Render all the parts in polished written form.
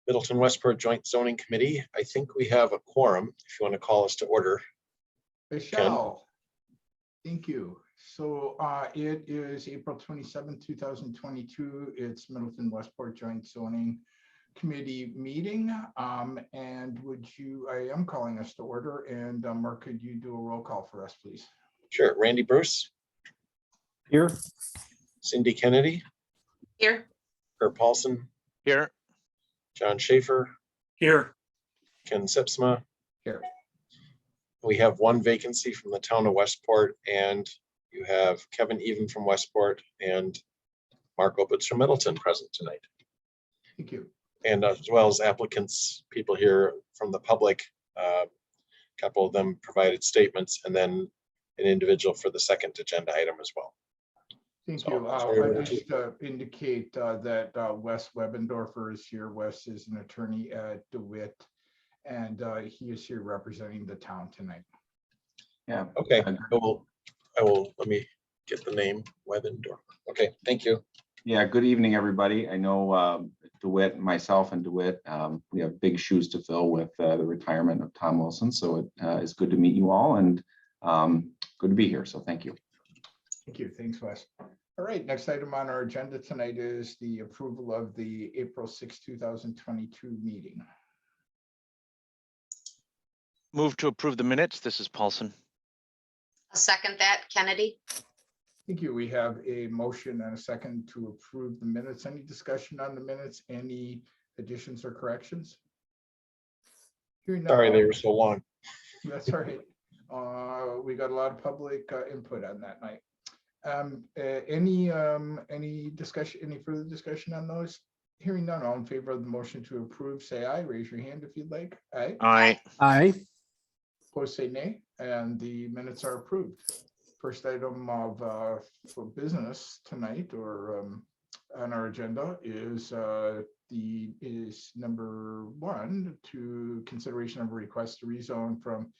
Middleton Westport Joint Zoning Committee. I think we have a quorum, if you want to call us to order. I shall. Thank you. So it is April 27, 2022. It's Middleton Westport Joint Zoning Committee meeting. And I am calling us to order. And Mark, could you do a roll call for us, please? Sure. Randy Bruce. Here. Cindy Kennedy. Here. Kurt Paulson. Here. John Schaefer. Here. Ken Sipsma. Here. We have one vacancy from the town of Westport, and you have Kevin Even from Westport and Mark Opitz from Middleton present tonight. Thank you. And as well as applicants, people here from the public, a couple of them provided statements, and then an individual for the second agenda item as well. Thank So, you. sorry, I just indicate that Wes Webendorfer is here. Wes is an attorney at DeWitt, and he is here representing the town tonight. Yeah. Okay, I will, let me get the name, Webendorfer. Okay, thank you. Yeah, good evening, everybody. I know DeWitt, myself and DeWitt, we have big shoes to fill with the retirement of Tom Wilson. So it is good to meet you all and good to be here. So thank you. Thank you. Thanks, Wes. All right, next item on our agenda tonight is the approval of the April 6, 2022 meeting. Move to approve the minutes. This is Paulson. I'll second that, Kennedy. Thank you. We have a motion and a second to approve the minutes. Any discussion on the minutes? Any additions or corrections? Hearing none. Sorry, they were so long. That's all right. We got a lot of public input on that night. Any discussion, any further discussion on those? Hearing none, all in favor of the motion to approve, say aye. Raise your hand if you'd like. Aye. Aye. Aye. Opposed, say nay, and the minutes are approved. First item of for business tonight, or on our agenda, is number 1, to consideration of a request to rezone from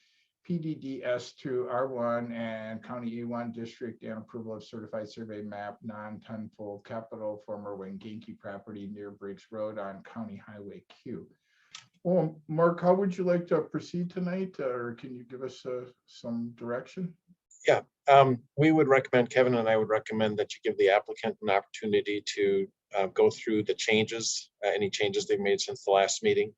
PDDS to R1 and County A1 district, and approval of certified survey map non-tenfold capital former Wanganke property near Briggs Road on County Highway Q. Well, Mark, how would you like to proceed tonight, or can you give us some direction? Yeah, we would recommend, Kevin and I would recommend that you give the applicant an opportunity to go through the changes, any changes they've made since the last meeting.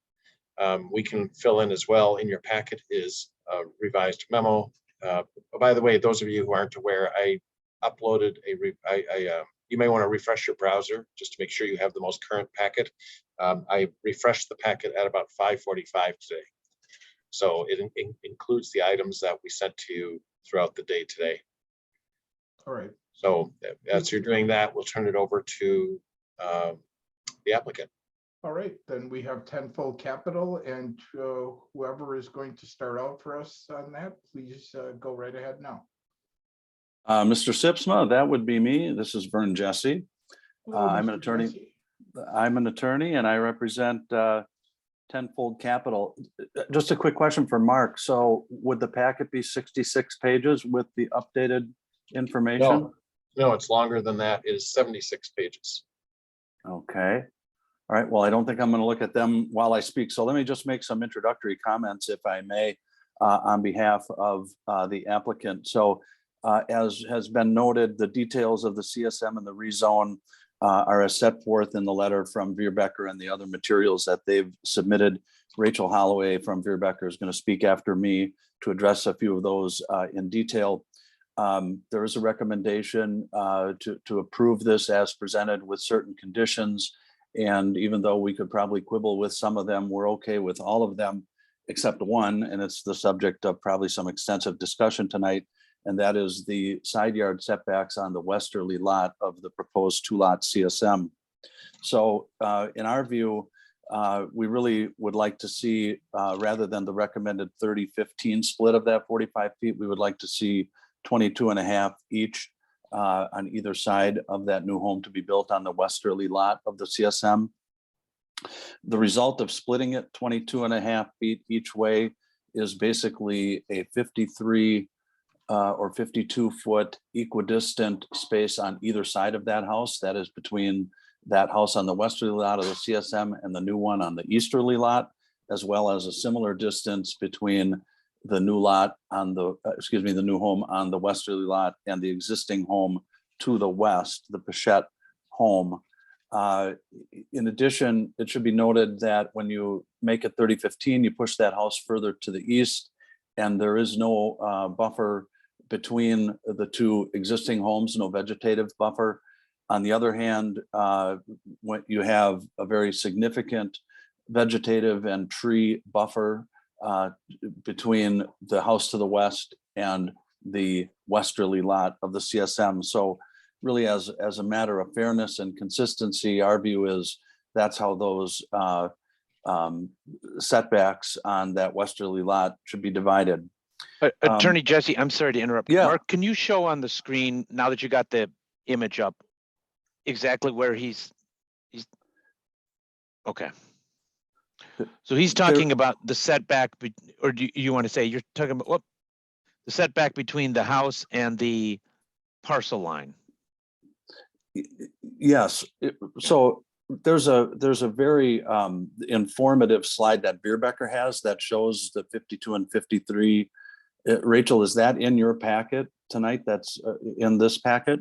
We can fill in as well. In your packet is a revised memo. By the way, those of you who aren't aware, I uploaded you may want to refresh your browser just to make sure you have the most current packet. I refreshed the packet at about 5:45 today. So it includes the items that we sent to you throughout the day today. All right. So as you're doing that, we'll turn it over to the applicant. All right, then we have tenfold capital, and whoever is going to start out for us on that, please go right ahead now. Mr. Sipsma, that would be me. This is Vern Jesse. I'm an Mr. attorney. Jesse. I'm an attorney and I represent Tenfold Capital. Just a quick question for Mark. So would the packet be 66 pages with the updated information? No, it's longer than that. It is 76 pages. Okay. All right. Well, I don't think I'm going to look at them while I speak. So let me just make some introductory comments, if I may, on behalf of the applicant. So as has been noted, the details of the CSM and the rezone are as set forth in the letter from Veerbecker and the other materials that they've submitted. Rachel Holloway from Veerbecker is going to speak after me to address a few of those in detail. There is a recommendation to approve this as presented with certain conditions. And even though we could probably quibble with some of them, we're okay with all of them except one, and it's the subject of probably some extensive discussion tonight. And that is the side yard setbacks on the westerly lot of the proposed 2-lot CSM. So in our view, we really would like to see, rather than the recommended 30-15 split of that 45 feet, we would like to see 22.5 each on either side of that new home to be built on the westerly lot of the CSM. The result of splitting it 22.5 feet each way is basically a 53 or 52 foot equidistant space on either side of that house. That is between that house on the westerly lot of the CSM and the new one on the easterly lot, as well as a similar distance between the new lot on the, the new home on the westerly lot and the existing home to the west, the Pichette home. In addition, it should be noted that when you make it 3015, you push that house further to the east, and there is no buffer between the two existing homes, no vegetative buffer. On the other hand, when you have a very significant vegetative and tree buffer between the house to the west and the westerly lot of the CSM. So really, as a matter of fairness and consistency, our view is that's how those setbacks on that westerly lot should be divided. Attorney Jesse, I'm sorry to interrupt. Yeah. Mark, can you show on the screen, now that you got the image up, exactly where he's okay. So he's talking about the setback, or do you want to say you're talking about what? The setback between the house and the parcel line. Yes. So there's a very informative slide that Bierbecker has that shows the 52 and 53. Rachel, is that in your packet tonight? That's in this packet?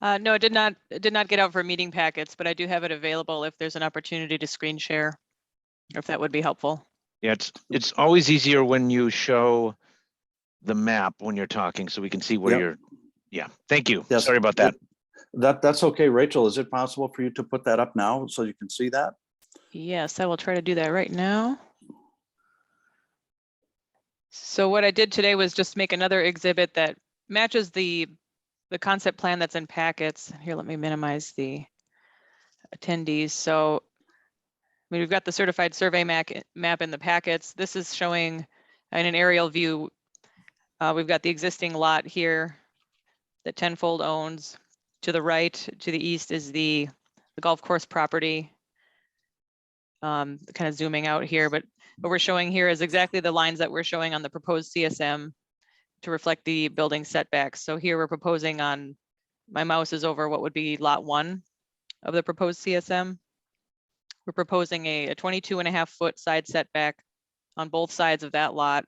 No, it did not get out for meeting packets, but I do have it available if there's an opportunity to screen share, or if that would be helpful. Yeah, it's always easier when you show the map when you're talking, so we can see where you're. Yeah, thank you. Yes. Sorry about that. That's okay. Rachel, is it possible for you to put that up now so you can see that? Yes, I will try to do that right now. So what I did today was just make another exhibit that matches the concept plan that's in packets. Here, let me minimize the attendees. So we've got the certified survey map in the packets. This is showing in an aerial view. We've got the existing lot here that Tenfold owns. To the right, to the east is the golf course property. Kind of zooming out here, but what we're showing here is exactly the lines that we're showing on the proposed CSM to reflect the building setbacks. So here we're proposing on, my mouse is over what would be lot 1 of the proposed CSM. We're proposing a 22.5-foot side setback on both sides of that lot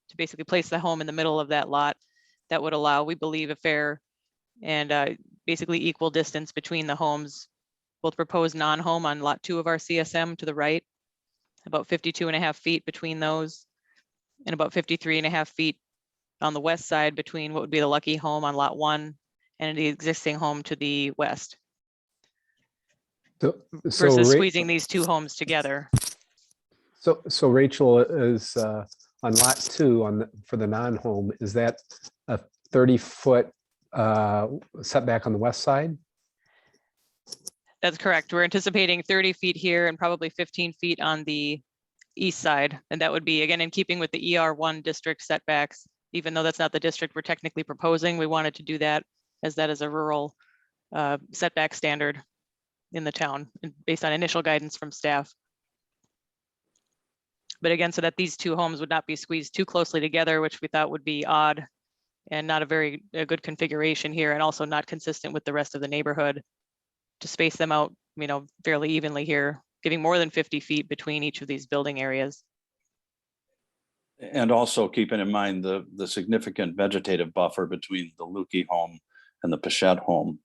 to basically place the home in the middle of that lot. That would allow, we believe, a fair and basically equal distance between the homes, both proposed non-home on lot 2 of our CSM to the right, about 52.5 feet between those, and about 53.5 feet on the west side between what would be the Lucky home on lot 1 and the existing home to the west. Versus squeezing these two homes together. So Rachel, is on lot 2 for the non-home, is that a 30-foot setback on the west side? That's correct. We're anticipating 30 feet here and probably 15 feet on the east side. And that would be, again, in keeping with the ER1 district setbacks. Even though that's not the district we're technically proposing, we wanted to do that as a rural setback standard in the town based on initial guidance from staff. But again, so that these two homes would not be squeezed too closely together, which we thought would be odd and not a good configuration here, and also not consistent with the rest of the neighborhood, to space them out, fairly evenly here, giving more than 50 feet between each of these building areas. And also keeping in mind the significant vegetative buffer between the Lukey home and the Pichette home.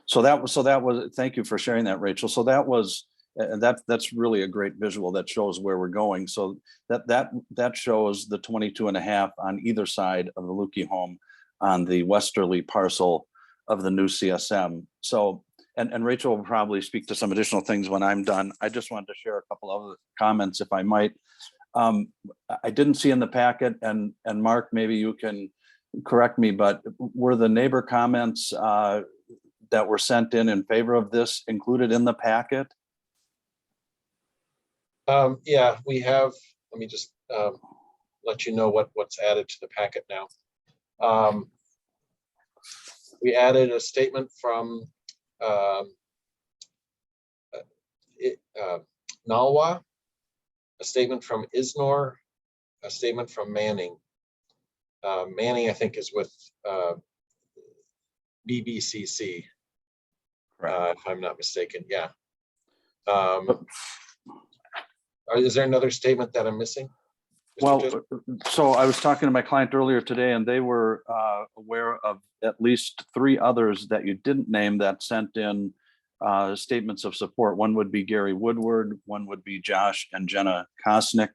So that was, thank you for sharing that, Rachel. So that was, and that's really a great visual that shows where we're going. So that shows the 22.5 on either side of the Lukey home on the westerly parcel of the new CSM. So, and Rachel will probably speak to some additional things when I'm done. I just wanted to share a couple of comments, if I might. I didn't see in the packet, and Mark, maybe you can correct me, but were the neighbor comments that were sent in favor of this included in the packet? Yeah, we have. Let me just let you know what's added to the packet now. We added a statement from Nalwa, a statement from Isnor, a statement from Manning. Manning, I think, is with BBCC. Correct. if I'm not mistaken, yeah. Is there another statement that I'm missing? Mr. Well, Judge? so I was talking to my client earlier today, and they were aware of at least 3 others that you didn't name that sent in statements of support. One would be Gary Woodward, one would be Josh and Jenna Kosnick,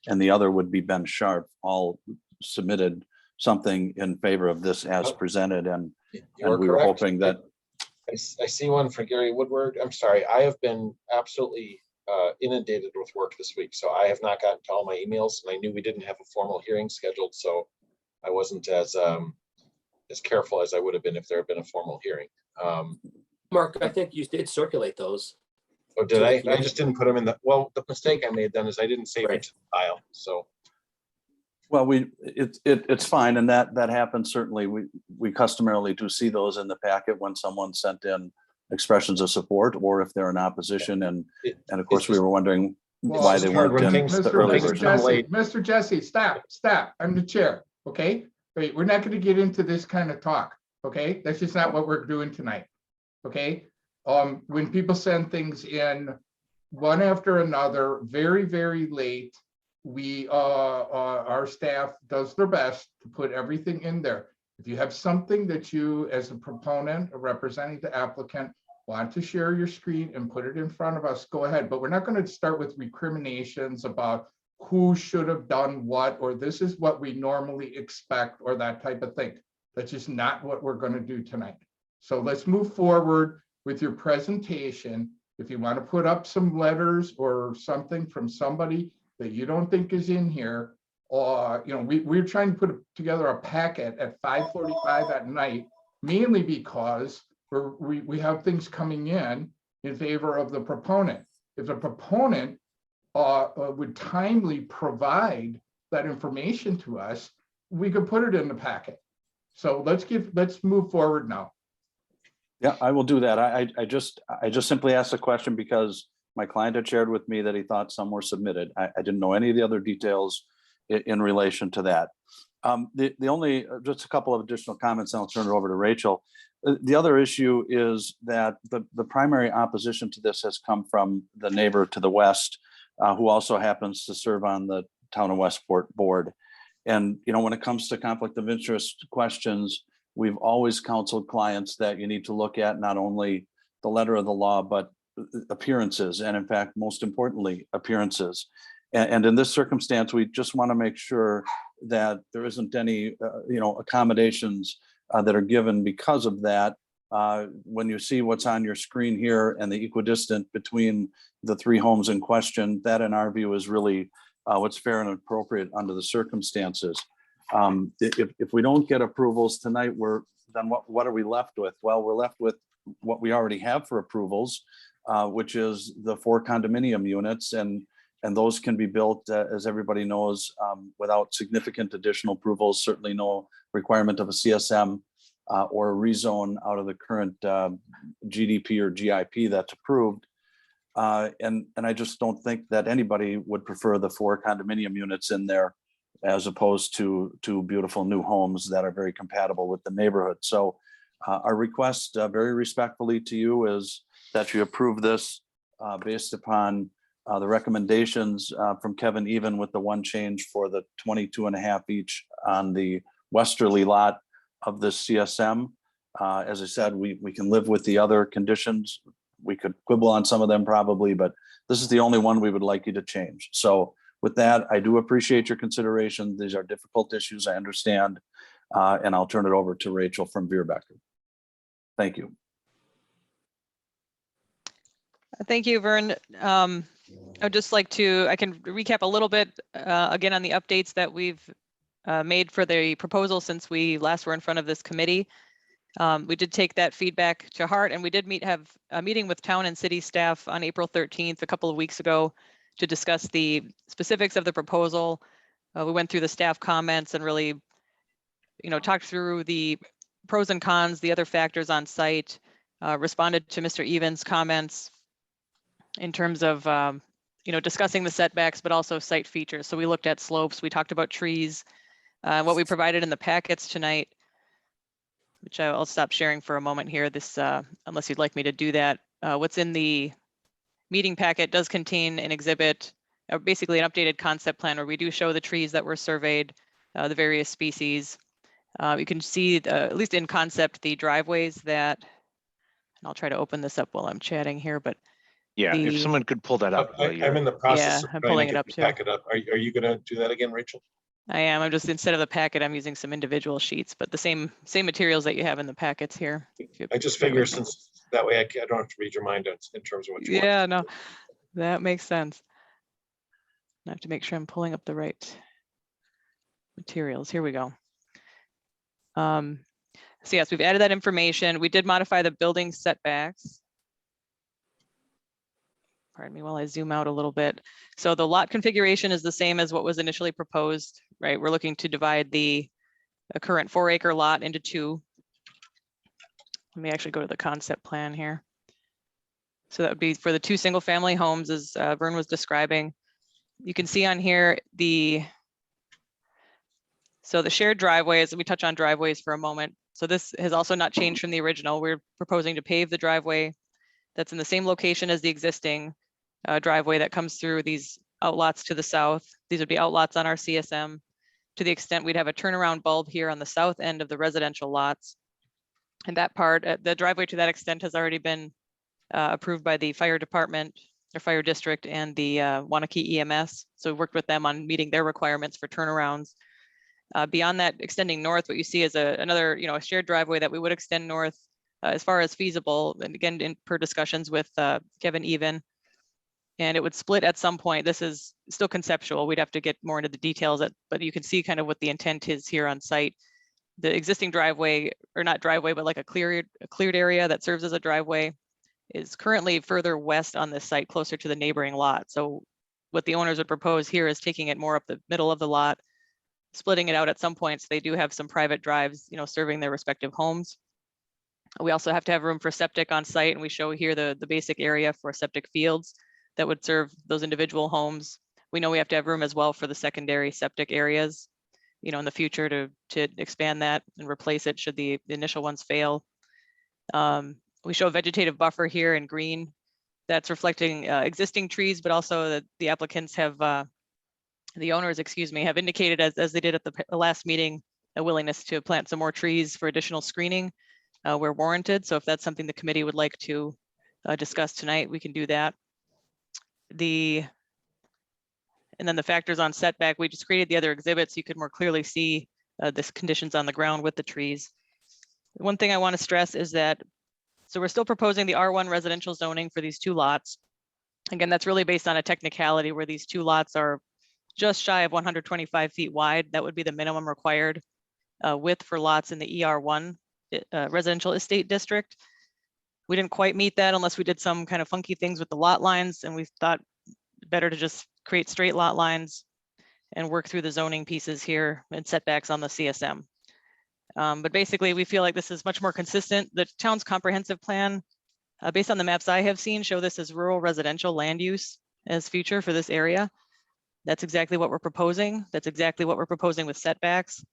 and the other would be Ben Sharp. All submitted something in favor of this as presented, and You are we were correct. hoping that. I see one for Gary Woodward. I'm sorry, I have been absolutely inundated with work this week, so I have not gotten to all my emails, and I knew we didn't have a formal hearing scheduled, so I wasn't as careful as I would have been if there had been a formal hearing. Mark, I think you did circulate those. Oh, did I? I just didn't put them in the, well, the mistake I made then is I didn't save it Right. to the file, so. Well, it's fine, and that happens certainly. We customarily do see those in the packet when someone sent in expressions of support, or if they're in opposition, and of course we were wondering why just they hard weren't when in things- the early Mr. version. Mr. Jesse, stop. I'm the chair, okay? Wait, we're not gonna get into this kind of talk, okay? That's just not what we're doing tonight, okay? When people send things in one after another, very, very late, our staff does their best to put everything in there. If you have something that you, as a proponent or representing the applicant, want to share your screen and put it in front of us, go ahead. But we're not going to start with recriminations about who should have done what, or this is what we normally expect, or that type of thing. That's just not what we're going to do tonight. So let's move forward with your presentation. If you want to put up some letters or something from somebody that you don't think is in here, or, you know, we're trying to put together a packet at 5:45 at night, mainly because we have things coming in favor of the proponent. If the proponent would timely provide that information to us, we could put it in the packet. So let's move forward now. Yeah, I will do that. I just simply asked the question because my client had shared with me that he thought some were submitted. I didn't know any of the other details in relation to that. The only, just a couple of additional comments, and I'll turn it over to Rachel. The other issue is that the primary opposition to this has come from the neighbor to the west, who also happens to serve on the Town of Westport board. And, you know, when it comes to conflict of interest questions, we've always counseled clients that you need to look at not only the letter of the law, but appearances, and in fact, most importantly, appearances. And in this circumstance, we just want to make sure that there isn't any, accommodations that are given because of that. When you see what's on your screen here and the equidistant between the 3 homes in question, that in our view is really what's fair and appropriate under the circumstances. If we don't get approvals tonight, then what are we left with? Well, we're left with what we already have for approvals, which is the 4 condominium units, and those can be built, as everybody knows, without significant additional approvals, certainly no requirement of a CSM or a rezone out of the current GDP or GIP that's approved. And I just don't think that anybody would prefer the 4 condominium units in there as opposed to beautiful new homes that are very compatible with the neighborhood. So our request very respectfully to you is that you approve this based upon the recommendations from Kevin, even with the one change for the 22.5 each on the westerly lot of the CSM. As I said, we can live with the other conditions. We could quibble on some of them probably, but this is the only one we would like you to change. So with that, I do appreciate your consideration. These are difficult issues, I understand. And I'll turn it over to Rachel from Veerbecker. Thank you. Thank you, Vern. I'd just like to, I can recap a little bit again on the updates that we've made for the proposal since we last were in front of this committee. We did take that feedback to heart, and we did have a meeting with town and city staff on April 13th, a couple of weeks ago, to discuss the specifics of the proposal. We went through the staff comments and really, talked through the pros and cons, the other factors on site, responded to Mr. Evans' comments in terms of, discussing the setbacks, but also site features. So we looked at slopes, we talked about trees, what we provided in the packets tonight which I'll stop sharing for a moment here, this, unless you'd like me to do that. What's in the meeting packet does contain an exhibit, basically an updated concept plan where we do show the trees that were surveyed, the various species. You can see, at least in concept, the driveways that, and I'll try to open this up while I'm chatting here, but Yeah, if the- someone could pull that up. while I'm you're- in the process Yeah, of I'm trying pulling to it get up the too. packet up. Are you gonna do that again, Rachel? I am. I'm just, instead of the packet, I'm using some individual sheets, but the same materials that you have in the packets here. If you I just bear figure with me. since that way I don't have to read your mind in terms of what you want. Yeah, no, that makes sense. I have to make sure I'm pulling up the right materials. Here we go. So yes, we've added that information. We did modify the building setbacks. Pardon me while I zoom out a little bit. So the lot configuration is the same as what was initially proposed, right? We're looking to divide the current 4-acre lot into 2. Let me actually go to the concept plan here. So that would be for the 2 single-family homes, as Vern was describing. You can see on here so the shared driveways, we touch on driveways for a moment. So this has also not changed from the original. We're proposing to pave the driveway that's in the same location as the existing driveway that comes through these outlots to the south. These would be outlots on our CSM. To the extent we'd have a turnaround bulb here on the south end of the residential lots. And that part, the driveway to that extent has already been approved by the fire department or fire district and the Wanakee EMS. So we worked with them on meeting their requirements for turnarounds. Beyond that, extending north, what you see is another, a shared driveway that we would extend north as far as feasible. And again, per discussions with Kevin Even. And it would split at some point. This is still conceptual. We'd have to get more into the details, but you can see kind of what the intent is here on site. The existing driveway, or not driveway, but like a cleared area that serves as a driveway, is currently further west on this site, closer to the neighboring lot. So what the owners would propose here is taking it more up the middle of the lot, splitting it out at some points. They do have some private drives, serving their respective homes. We also have to have room for septic on site, and we show here the basic area for septic fields that would serve those individual homes. We know we have to have room as well for the secondary septic areas, in the future to expand that and replace it should the initial ones fail. We show a vegetative buffer here in green that's reflecting existing trees, but also that the applicants have, the owners, have indicated as they did at the last meeting, a willingness to plant some more trees for additional screening where warranted. So if that's something the committee would like to discuss tonight, we can do that. And then the factors on setback, we just created the other exhibits. You could more clearly see the conditions on the ground with the trees. One thing I want to stress is that, so we're still proposing the R1 residential zoning for these 2 lots. Again, that's really based on a technicality where these 2 lots are just shy of 125 feet wide. That would be the minimum required width for lots in the ER1 residential estate district. We didn't quite meet that unless we did some kind of funky things with the lot lines, and we thought better to just create straight lot lines and work through the zoning pieces here and setbacks on the CSM. But basically, we feel like this is much more consistent. The town's comprehensive plan, based on the maps I have seen, show this as rural residential land use as future for this area. That's exactly what we're proposing. That's exactly what we're proposing with setbacks.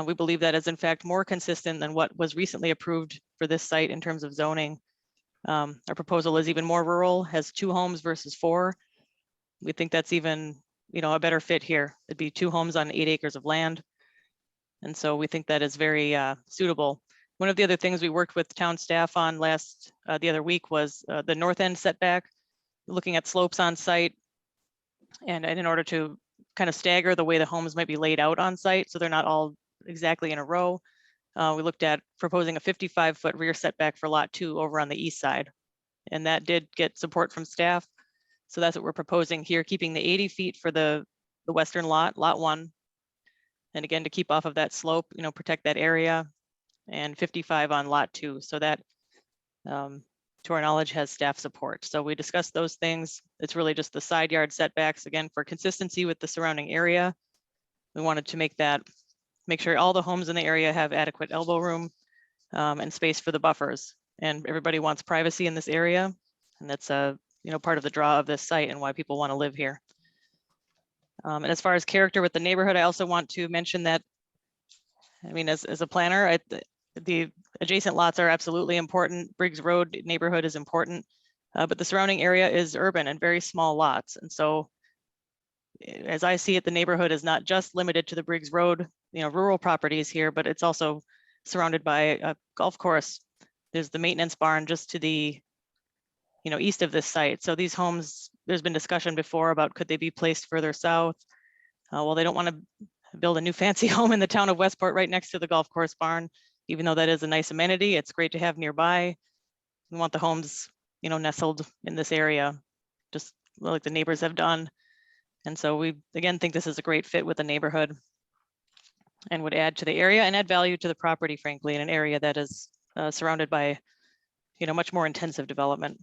We believe that is in fact more consistent than what was recently approved for this site in terms of zoning. Our proposal is even more rural, has 2 homes versus 4. We think that's even, a better fit here. It'd be 2 homes on 8 acres of land. And so we think that is very suitable. One of the other things we worked with town staff on the other week was the north end setback, looking at slopes on site. And in order to kind of stagger the way the homes might be laid out on site, so they're not all exactly in a row. We looked at proposing a 55-foot rear setback for lot 2 over on the east side. And that did get support from staff. So that's what we're proposing here, keeping the 80 feet for the western lot 1. And again, to keep off of that slope, protect that area, and 55 on lot 2. So that, to our knowledge, has staff support. So we discussed those things. It's really just the side yard setbacks, again, for consistency with the surrounding area. We wanted to make sure all the homes in the area have adequate elbow room and space for the buffers. And everybody wants privacy in this area. And that's part of the draw of this site and why people want to live here. And as far as character with the neighborhood, I also want to mention that, as a planner, the adjacent lots are absolutely important. Briggs Road neighborhood is important, but the surrounding area is urban and very small lots. And so as I see it, the neighborhood is not just limited to the Briggs Road, rural properties here, but it's also surrounded by a golf course. There's the maintenance barn just to the, east of this site. So these homes, there's been discussion before about could they be placed further south? Well, they don't want to build a new fancy home in the town of Westport right next to the golf course barn, even though that is a nice amenity. It's great to have nearby. We want the homes, nestled in this area, just like the neighbors have done. And so we, again, think this is a great fit with the neighborhood and would add to the area and add value to the property, frankly, in an area that is surrounded by, much more intensive development.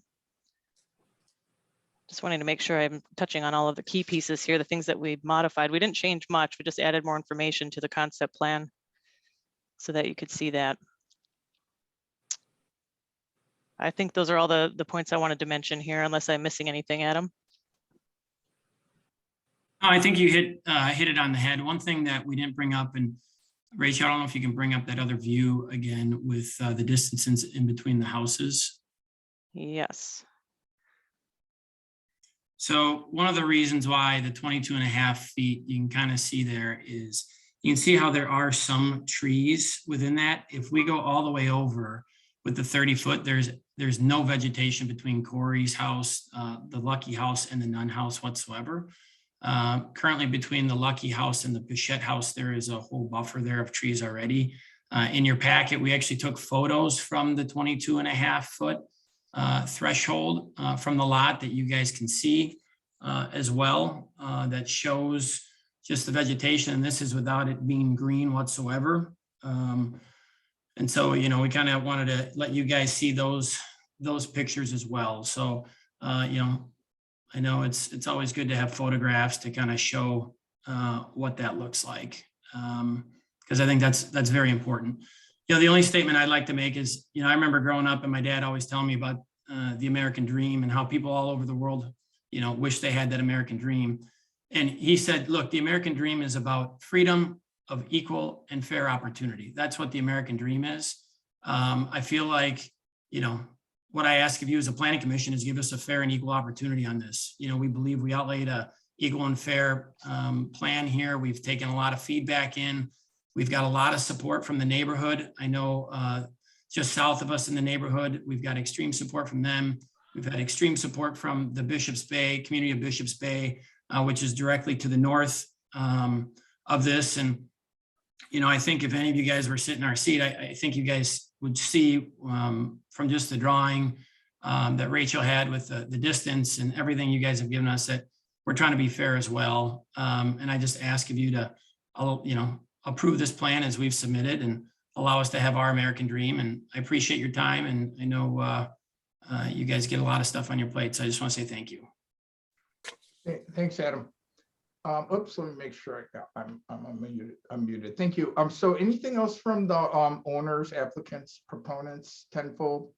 Just wanting to make sure I'm touching on all of the key pieces here, the things that we modified. We didn't change much, we just added more information to the concept plan so that you could see that. I think those are all the points I wanted to mention here, unless I'm missing anything, Adam. Oh, I think you hit it on the head. One thing that we didn't bring up, and Rachel, I don't know if you can bring up that other view again with the distances in between the houses. Yes. So one of the reasons why the 22.5 feet, you can kind of see there is, you can see how there are some trees within that. If we go all the way over with the 30 foot, there's no vegetation between Corey's house, the Lucky house, and the Nunn house whatsoever. Currently between the Lucky house and the Bichette house, there is a whole buffer there of trees already. In your packet, we actually took photos from the 22.5 foot threshold from the lot that you guys can see as well, that shows just the vegetation. And this is without it being green whatsoever. And so, we kind of wanted to let you guys see those pictures as well. So, I know it's always good to have photographs to kind of show what that looks like, because I think that's very important. The only statement I'd like to make is, I remember growing up and my dad always telling me about the American dream and how people all over the world, wish they had that American dream. And he said, look, the American dream is about freedom of equal and fair opportunity. That's what the American dream is. I feel like, what I ask of you as a planning commission is give us a fair and equal opportunity on this. We believe we outlaid a equal and fair plan here. We've taken a lot of feedback in. We've got a lot of support from the neighborhood. I know just south of us in the neighborhood, we've got extreme support from them. We've had extreme support from the Bishop's Bay, community of Bishop's Bay, which is directly to the north of this. And, I think if any of you guys were sitting in our seat, I think you guys would see from just the drawing that Rachel had with the distance and everything you guys have given us that we're trying to be fair as well. And I just ask of you to, approve this plan as we've submitted and allow us to have our American dream. And I appreciate your time. And I know you guys get a lot of stuff on your plate. So I just want to say thank you. Thanks, Adam. Oops, let me make sure I'm unmuted. Thank you. So anything else from the owners, applicants, proponents, tenfold?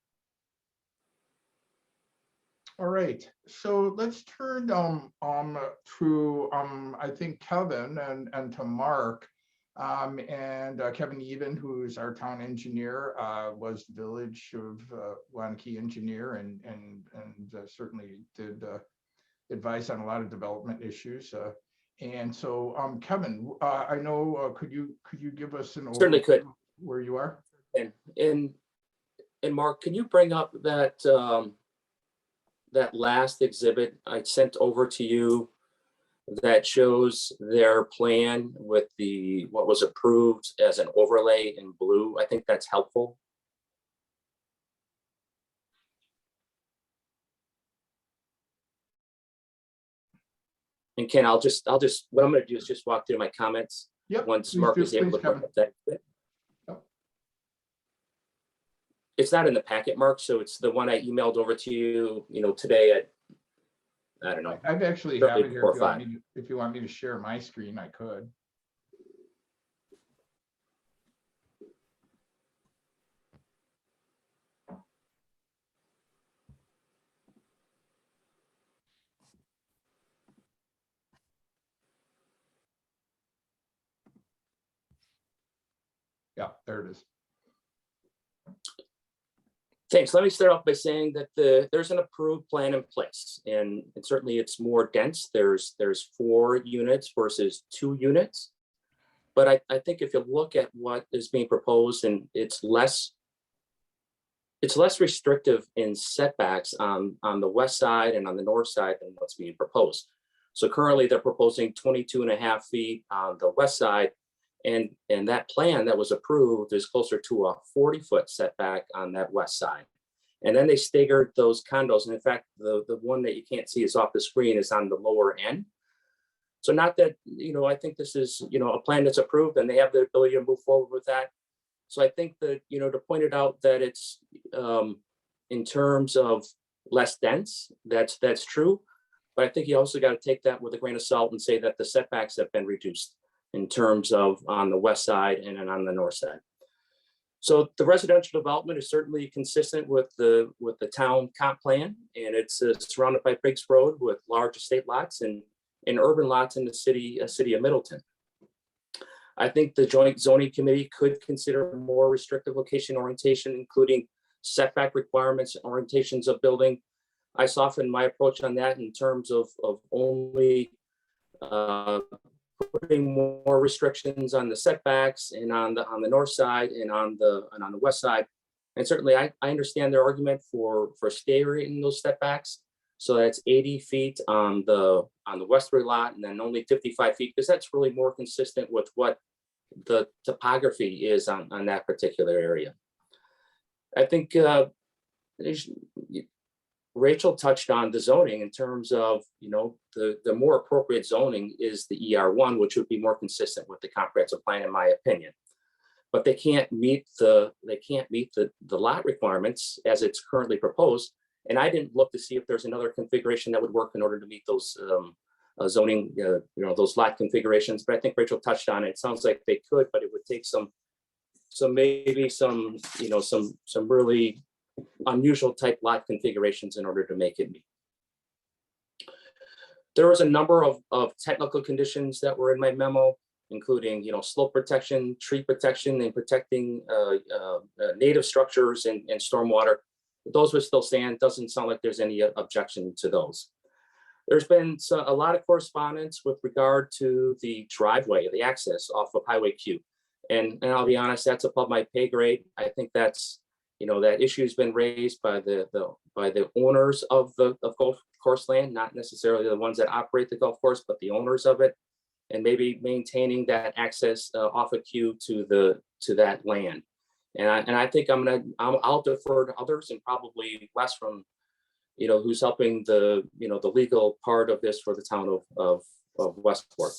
All right, so let's turn to I think Kevin and to Mark. Kevin Even, who's our town engineer, was the village of Wanakee engineer and certainly did advise on a lot of development issues. And so, Kevin, I know, could you give us an Certainly overview could. where you are? And Mark, can you bring up that that last exhibit I sent over to you that shows their plan with what was approved as an overlay in blue? I think that's helpful. And Ken, I'll just what I'm going to do is just walk through my comments. Yep. Once Mark is able to bring up that. Yep. It's not in the packet, Mark, so it's the one I emailed over to you, today at, I don't know. I've actually have it here. Before 5. If you want me to share my screen, I could. Yeah, there it is. Thanks. Let me start off by saying that there's an approved plan in place, and certainly it's more dense. There's 4 units versus 2 units. But I think if you look at what is being proposed, and it's less restrictive in setbacks on the west side and on the north side than what's being proposed. So currently they're proposing 22.5 feet on the west side. And that plan that was approved is closer to a 40-foot setback on that west side. And then they staggered those condos. And in fact, the one that you can't see is off the screen is on the lower end. So not that, I think this is, a plan that's approved and they have the ability to move forward with that. So I think that, to point it out that it's in terms of less dense, that's true. But I think you also got to take that with a grain of salt and say that the setbacks have been reduced in terms of on the west side and then on the north side. So the residential development is certainly consistent with the town comp plan, and it's surrounded by Briggs Road with large estate lots and urban lots in the city of Middleton. I think the joint zoning committee could consider more restrictive location orientation, including setback requirements, orientations of building. I softened my approach on that in terms of only putting more restrictions on the setbacks and on the north side and on the west side. And certainly I understand their argument for staggering those setbacks. So that's 80 feet on the westerly lot and then only 55 feet, because that's really more consistent with what the topography is on that particular area. I think Rachel touched on the zoning in terms of, the more appropriate zoning is the ER1, which would be more consistent with the comprehensive plan, in my opinion. But they can't meet the lot requirements as it's currently proposed. And I didn't look to see if there's another configuration that would work in order to meet those zoning, those lot configurations. But I think Rachel touched on it. It sounds like they could, but it would take some really unusual type lot configurations in order to make it meet. There was a number of technical conditions that were in my memo, including slope protection, tree protection, and protecting native structures and stormwater. Those would still stand. Doesn't sound like there's any objection to those. There's been a lot of correspondence with regard to the driveway, the access off of Highway Q. And I'll be honest, that's above my pay grade. I think that's, that issue has been raised by the owners of the golf course land, not necessarily the ones that operate the golf course, but the owners of it, and maybe maintaining that access off of Q to that land. And I think I'll defer to others, and probably Wes from, who's helping the legal part of this for the town of Westport.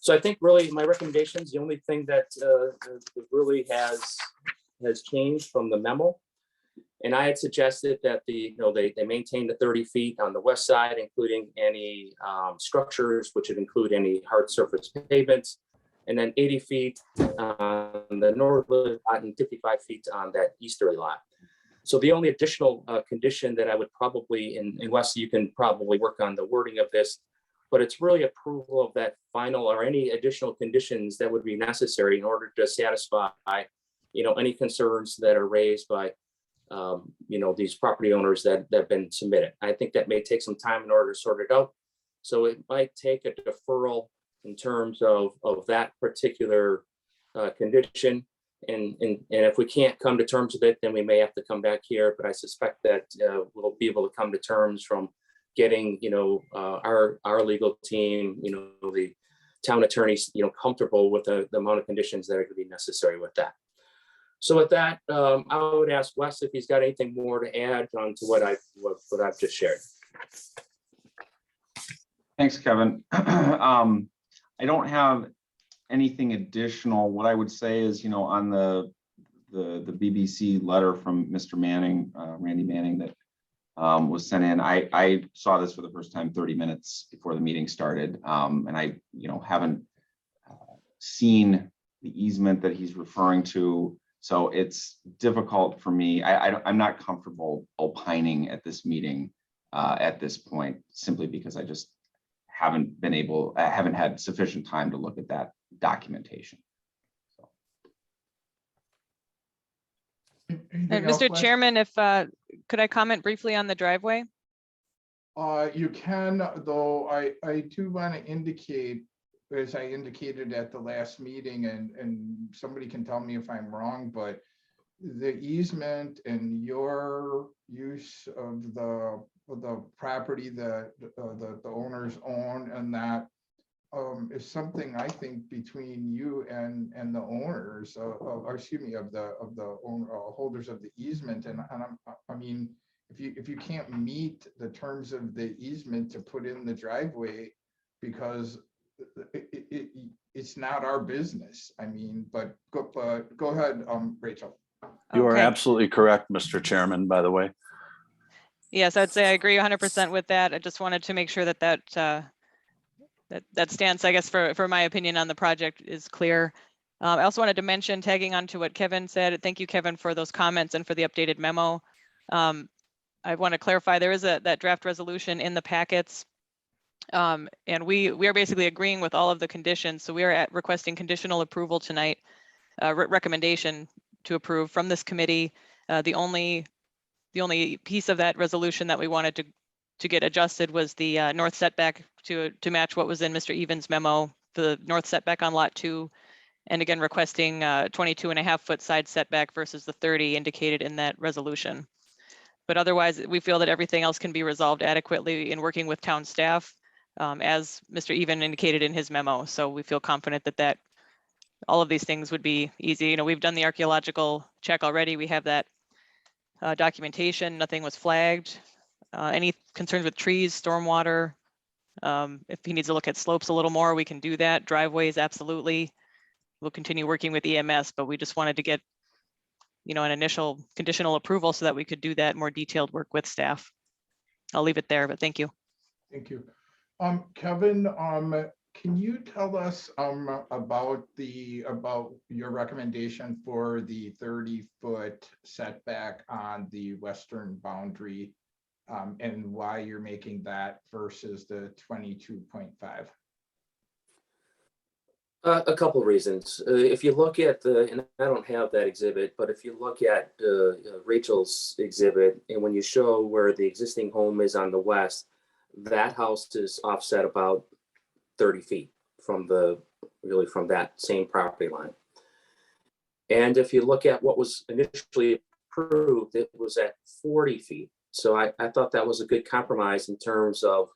So I think really my recommendations, the only thing that really has changed from the memo, and I had suggested that they maintain the 30 feet on the west side, including any structures, which would include any hard surface pavements, and then 80 feet on the northerly lot and 55 feet on that easterly lot. So the only additional condition that I would probably, and Wes, you can probably work on the wording of this, but it's really approval of that final or any additional conditions that would be necessary in order to satisfy, any concerns that are raised by, these property owners that have been submitted. I think that may take some time in order to sort it out. So it might take a deferral in terms of that particular condition. And if we can't come to terms with it, then we may have to come back here. But I suspect that we'll be able to come to terms from getting, our legal team, the town attorneys, comfortable with the amount of conditions that are going to be necessary with that. So with that, I would ask Wes if he's got anything more to add on to what I've just shared. Thanks, Kevin. I don't have anything additional. What I would say is, on the BBC letter from Mr. Manning, Randy Manning, that was sent in, I saw this for the first time 30 minutes before the meeting started, and I haven't seen the easement that he's referring to. So it's difficult for me. I'm not comfortable opining at this meeting at this point, simply because I just haven't had sufficient time to look at that documentation. So. Anything And else, Mr. Wes? Chairman, if, could I comment briefly on the driveway? You can, though, I do want to indicate, as I indicated at the last meeting, and somebody can tell me if I'm wrong, but the easement and your use of the property that the owners own and that is something I think between you and the owners, or excuse me, of the holders of the easement, and I mean, if you can't meet the terms of the easement to put in the driveway, because it's not our business. I mean, but go ahead, Rachel. You are Okay. absolutely correct, Mr. Chairman, by the way. Yes, I'd say I agree 100% with that. I just wanted to make sure that that stance, I guess, for my opinion on the project is clear. I also wanted to mention, tagging on to what Kevin said, thank you, Kevin, for those comments and for the updated memo. I want to clarify, there is that draft resolution in the packets. And we are basically agreeing with all of the conditions. So we are requesting conditional approval tonight, recommendation to approve from this committee. The only piece of that resolution that we wanted to get adjusted was the north setback to match what was in Mr. Evans' memo, the north setback on lot 2. And again, requesting 22.5-foot side setback versus the 30 indicated in that resolution. But otherwise, we feel that everything else can be resolved adequately in working with town staff, as Mr. Even indicated in his memo. So we feel confident that all of these things would be easy. You know, we've done the archaeological check already. We have that documentation. Nothing was flagged. Any concerns with trees, stormwater? If he needs to look at slopes a little more, we can do that. Driveways, absolutely. We'll continue working with EMS, but we just wanted to get, you know, an initial conditional approval so that we could do that more detailed work with staff. I'll leave it there, but thank you. Thank you. Kevin, can you tell us about your recommendation for the 30-foot setback on the western boundary, and why you're making that versus the 22.5? A couple of reasons. If you look at and I don't have that exhibit, but if you look at Rachel's exhibit, and when you show where the existing home is on the west, that house is offset about 30 feet from from that same property line. And if you look at what was initially approved, it was at 40 feet. So I thought that was a good compromise in terms of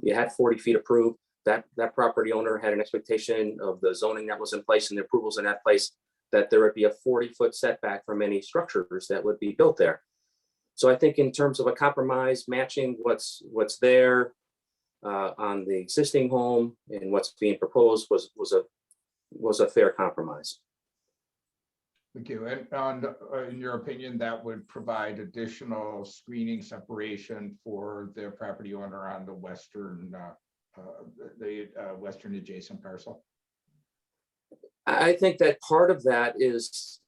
you had 40 feet approved. That property owner had an expectation of the zoning that was in place and the approvals in that place, that there would be a 40-foot setback from any structures that would be built there. So I think in terms of a compromise, matching what's there on the existing home and what's being proposed was a fair compromise. Thank you. And in your opinion, that would provide additional screening separation for the property owner on the western western adjacent parcel? I think that part of that is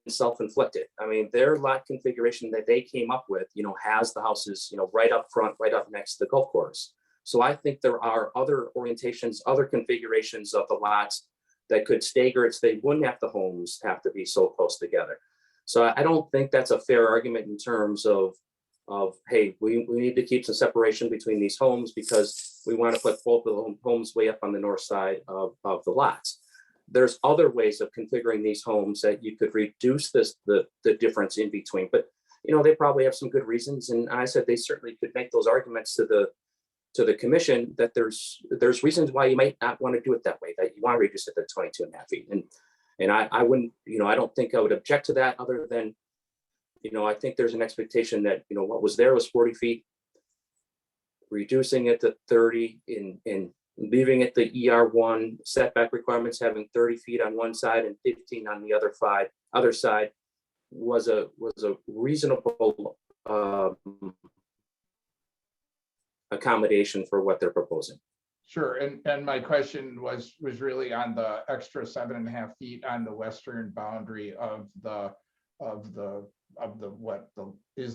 self-inflicted. I mean, their lot configuration that they came up with, you know, has the houses, you know, right up front, right up next to the golf course. So I think there are other orientations, other configurations of the lots that could stagger it so they wouldn't have the homes have to be so close together. So I don't think that's a fair argument in terms of hey, we need to keep some separation between these homes because we want to put both of the homes way up on the north side of the lots. There's other ways of configuring these homes that you could reduce the difference in between, but you know, they probably have some good reasons. And I said they certainly could make those arguments to the commission that there's reasons why you might not want to do it that way, that you want to reduce it to 22.5 feet. And I wouldn't, you know, I don't think I would object to that, other than, you know, I think there's an expectation that, you know, what was there was 40 feet, reducing it to 30 and leaving it the ER1 setback requirements, having 30 feet on one side and 15 on the other side was a reasonable accommodation for what they're proposing. Sure, and my question was really on the extra 7.5 feet on the western boundary of the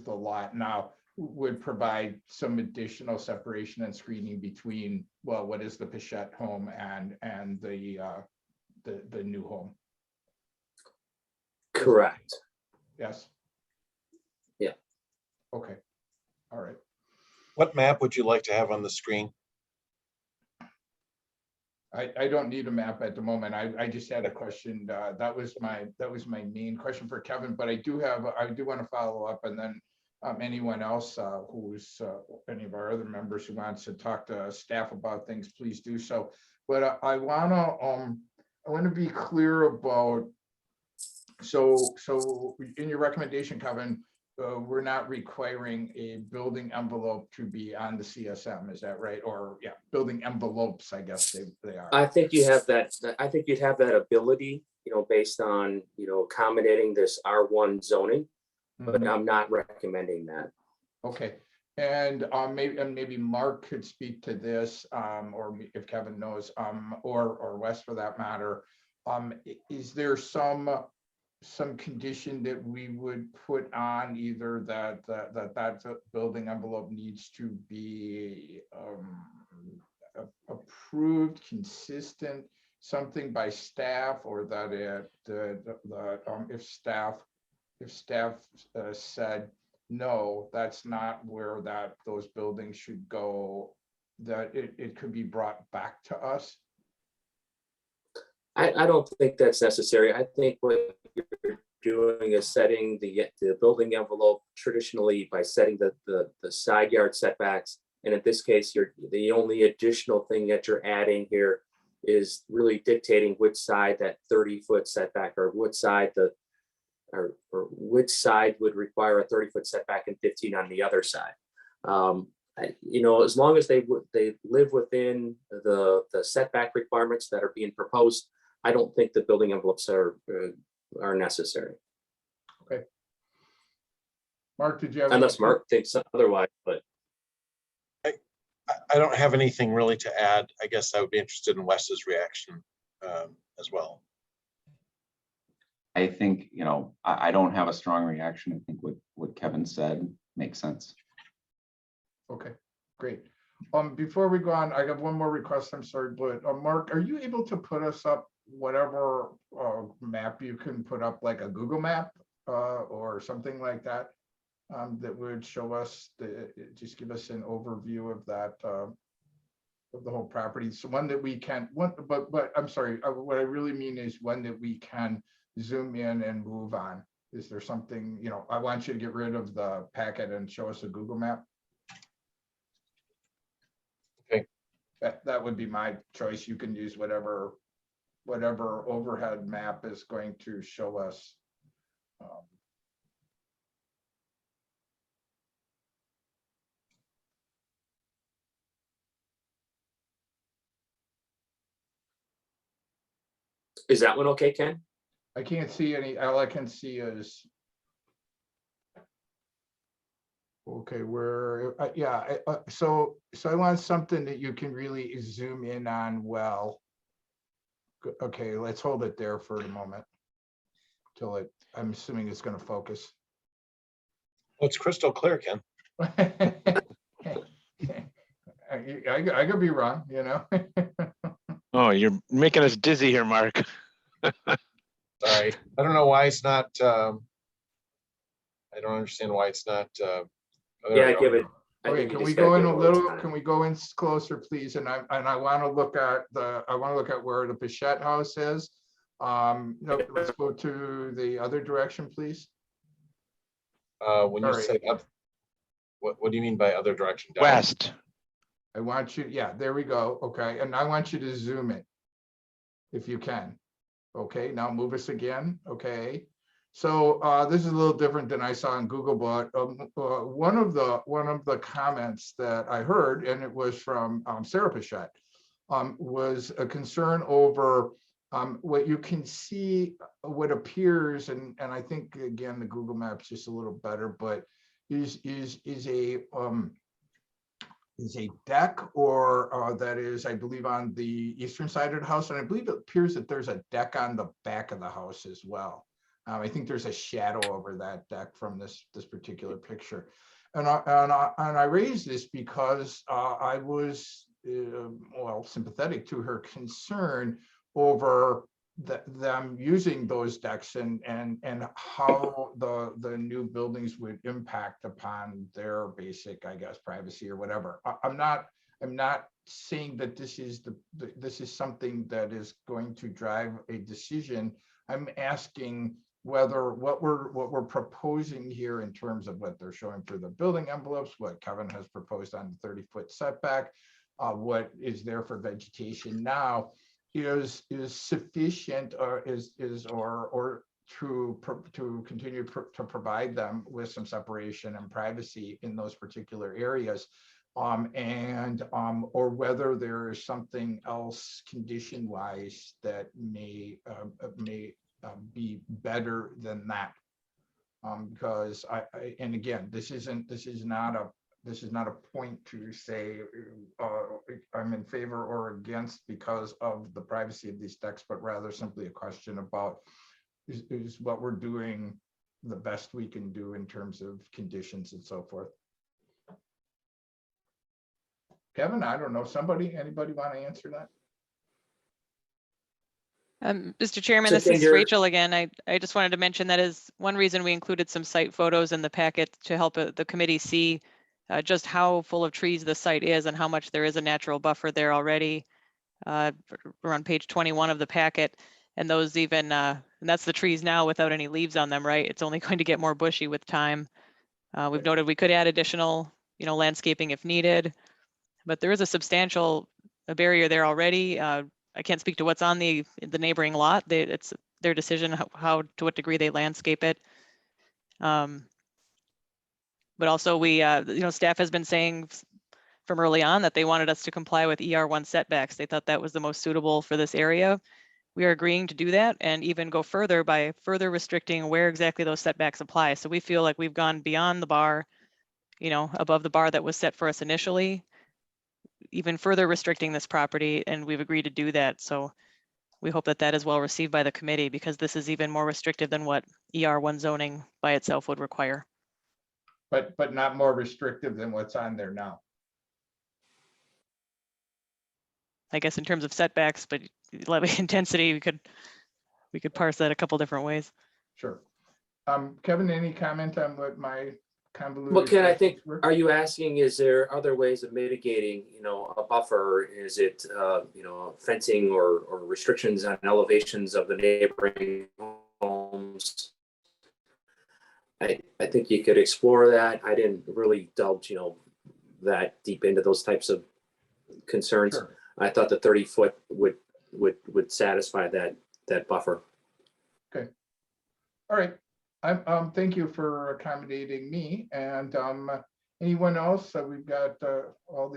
lot now would provide some additional separation and screening between, well, what is the Pichette home and the new home. Correct. Yes. Yeah. Okay, all right. What map would you like to have on the screen? I don't need a map at the moment. I just had a question. That was my main question for Kevin, but I do want to follow up, and then anyone else who's any of our other members who wants to talk to staff about things, please do so. But I want to be clear about, so in your recommendation, Kevin, we're not requiring a building envelope to be on the CSM, is that right? Or yeah, building envelopes, I guess they are. I think you have that, I think you'd have that ability, based on, accommodating this R1 zoning, but Mhm. I'm not recommending that. Okay, and maybe Mark could speak to this, or if Kevin knows, or Wes for that matter. Is there some condition that we would put on either that building envelope needs to be approved, consistent, something by staff, or that if staff said no, that's not where those buildings should go, that it could be brought back to us? I don't think that's necessary. I think what you're doing is setting the building envelope traditionally by setting the side yard setbacks. And in this case, the only additional thing that you're adding here is really dictating which side that 30-foot setback, or which side or which side would require a 30-foot setback and 15 on the other side. As long as they live within the setback requirements that are being proposed, I don't think the building envelopes are necessary. Okay. Mark, did you have? Unless Mark thinks otherwise, but. I don't have anything really to add. I guess I would be interested in Wes's reaction as well. I think, I don't have a strong reaction. I think what Kevin said makes sense. Okay, great. Before we go on, I got one more request. I'm sorry, but Mark, are you able to put us up whatever map you can put up, like a Google map or something like that, that would show us just give us an overview of that of the whole property? So one that we can, but I'm sorry, what I really mean is one that we can zoom in and move on. Is there something, I want you to get rid of the packet and show us a Google map. Okay. That would be my choice. You can use whatever overhead map is going to show us. Is that one okay, Ken? I can't see any, all I can see is. Okay, so I want something that you can really zoom in on well. Okay, let's hold it there for a moment. Till I'm assuming it's going to focus. Well, it's crystal clear, Ken. I could be wrong, Oh, you're making us dizzy here, Mark. Sorry, I don't know why it's not. I don't understand why it's not. Yeah, give it. Okay, can we go in a little? Can we go in closer, please? And I want to look at where the Pichette house is. No, let's go to the other direction, please. When you say up, what do you mean by other direction? Down? West. I want you, yeah, there we go. Okay, and I want you to zoom it if you can. Okay, now move us again. Okay, so this is a little different than I saw in Google, but one of the comments that I heard, and it was from Sarah Pichette, was a concern over what you can see, what appears, and I think again the Google Maps just a little better, but is a deck, or that is, I believe, on the eastern side of the house, and I believe it appears that there's a deck on the back of the house as well. I think there's a shadow over that deck from this particular picture, and I raised this because I was well sympathetic to her concern over them using those decks and how the new buildings would impact upon their basic, I guess, privacy or whatever. I'm not saying that this is something that is going to drive a decision. I'm asking whether what we're proposing here in terms of what they're showing for the building envelopes, what Kevin has proposed on the 30-foot setback, what is there for vegetation now, is sufficient or to continue to provide them with some separation and privacy in those particular areas, or whether there is something else condition wise that may be better than that. Because and again, this is not a point to say I'm in favor or against because of the privacy of these decks, but rather simply a question about is what we're doing the best we can do in terms of conditions and so forth. Kevin, I don't know, anybody want to answer that? Mr. Chairman, So this is Ginger- Rachel again. I just wanted to mention that is one reason we included some site photos in the packet to help the committee see just how full of trees the site is and how much there is a natural buffer there already. We're on page 21 of the packet, and those even, and that's the trees now without any leaves on them, right? It's only going to get more bushy with time. We've noted we could add additional, landscaping if needed, but there is a substantial barrier there already. I can't speak to what's on the neighboring lot. It's their decision how to what degree they landscape it. But also we, staff has been saying from early on that they wanted us to comply with ER1 setbacks. They thought that was the most suitable for this area. We are agreeing to do that and even go further by further restricting where exactly those setbacks apply. So we feel like we've gone beyond the bar, above the bar that was set for us initially, even further restricting this property, and we've agreed to do that. So we hope that that is well received by the committee because this is even more restrictive than what ER1 zoning by itself would require. But not more restrictive than what's on there now. I guess in terms of setbacks, but levy intensity, we could parse that a couple different ways. Sure. Kevin, any comment on what my convoluted? Well, Ken, I think, questions were? are you asking, is there other ways of mitigating, a buffer? Is it, fencing or restrictions on elevations of the neighboring homes? I think you could explore that. I didn't really delve, that deep into those types of concerns. Sure. I thought the 30-foot would satisfy that buffer. Okay. All right. Thank you for accommodating me. And anyone else? We've got all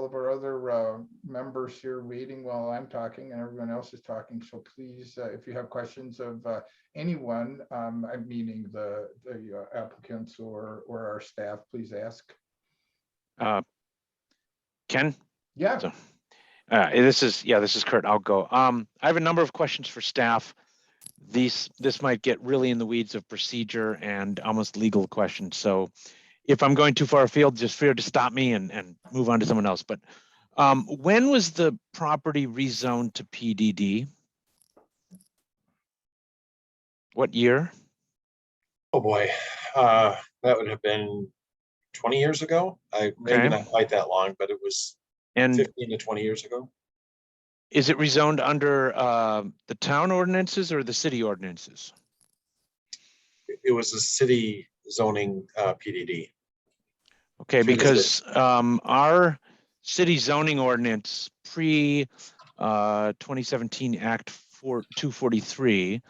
of our other members here waiting while I'm talking and everyone else is talking. So please, if you have questions of anyone, I'm meaning the applicants or our staff, please ask. Ken? Yeah. So, this is Kurt. I'll go. I have a number of questions for staff. This might get really in the weeds of procedure and almost legal questions. So if I'm going too far afield, just fear to stop me and move on to someone else. But when was the property rezoned to PDD? What year? Oh boy, that would have been 20 years ago. Maybe Okay. not quite that long, but it was And 15 to 20 years ago. is it rezoned under the town ordinances or the city ordinances? It was a city zoning PDD. Okay, because our city zoning ordinance pre 2017 Act 243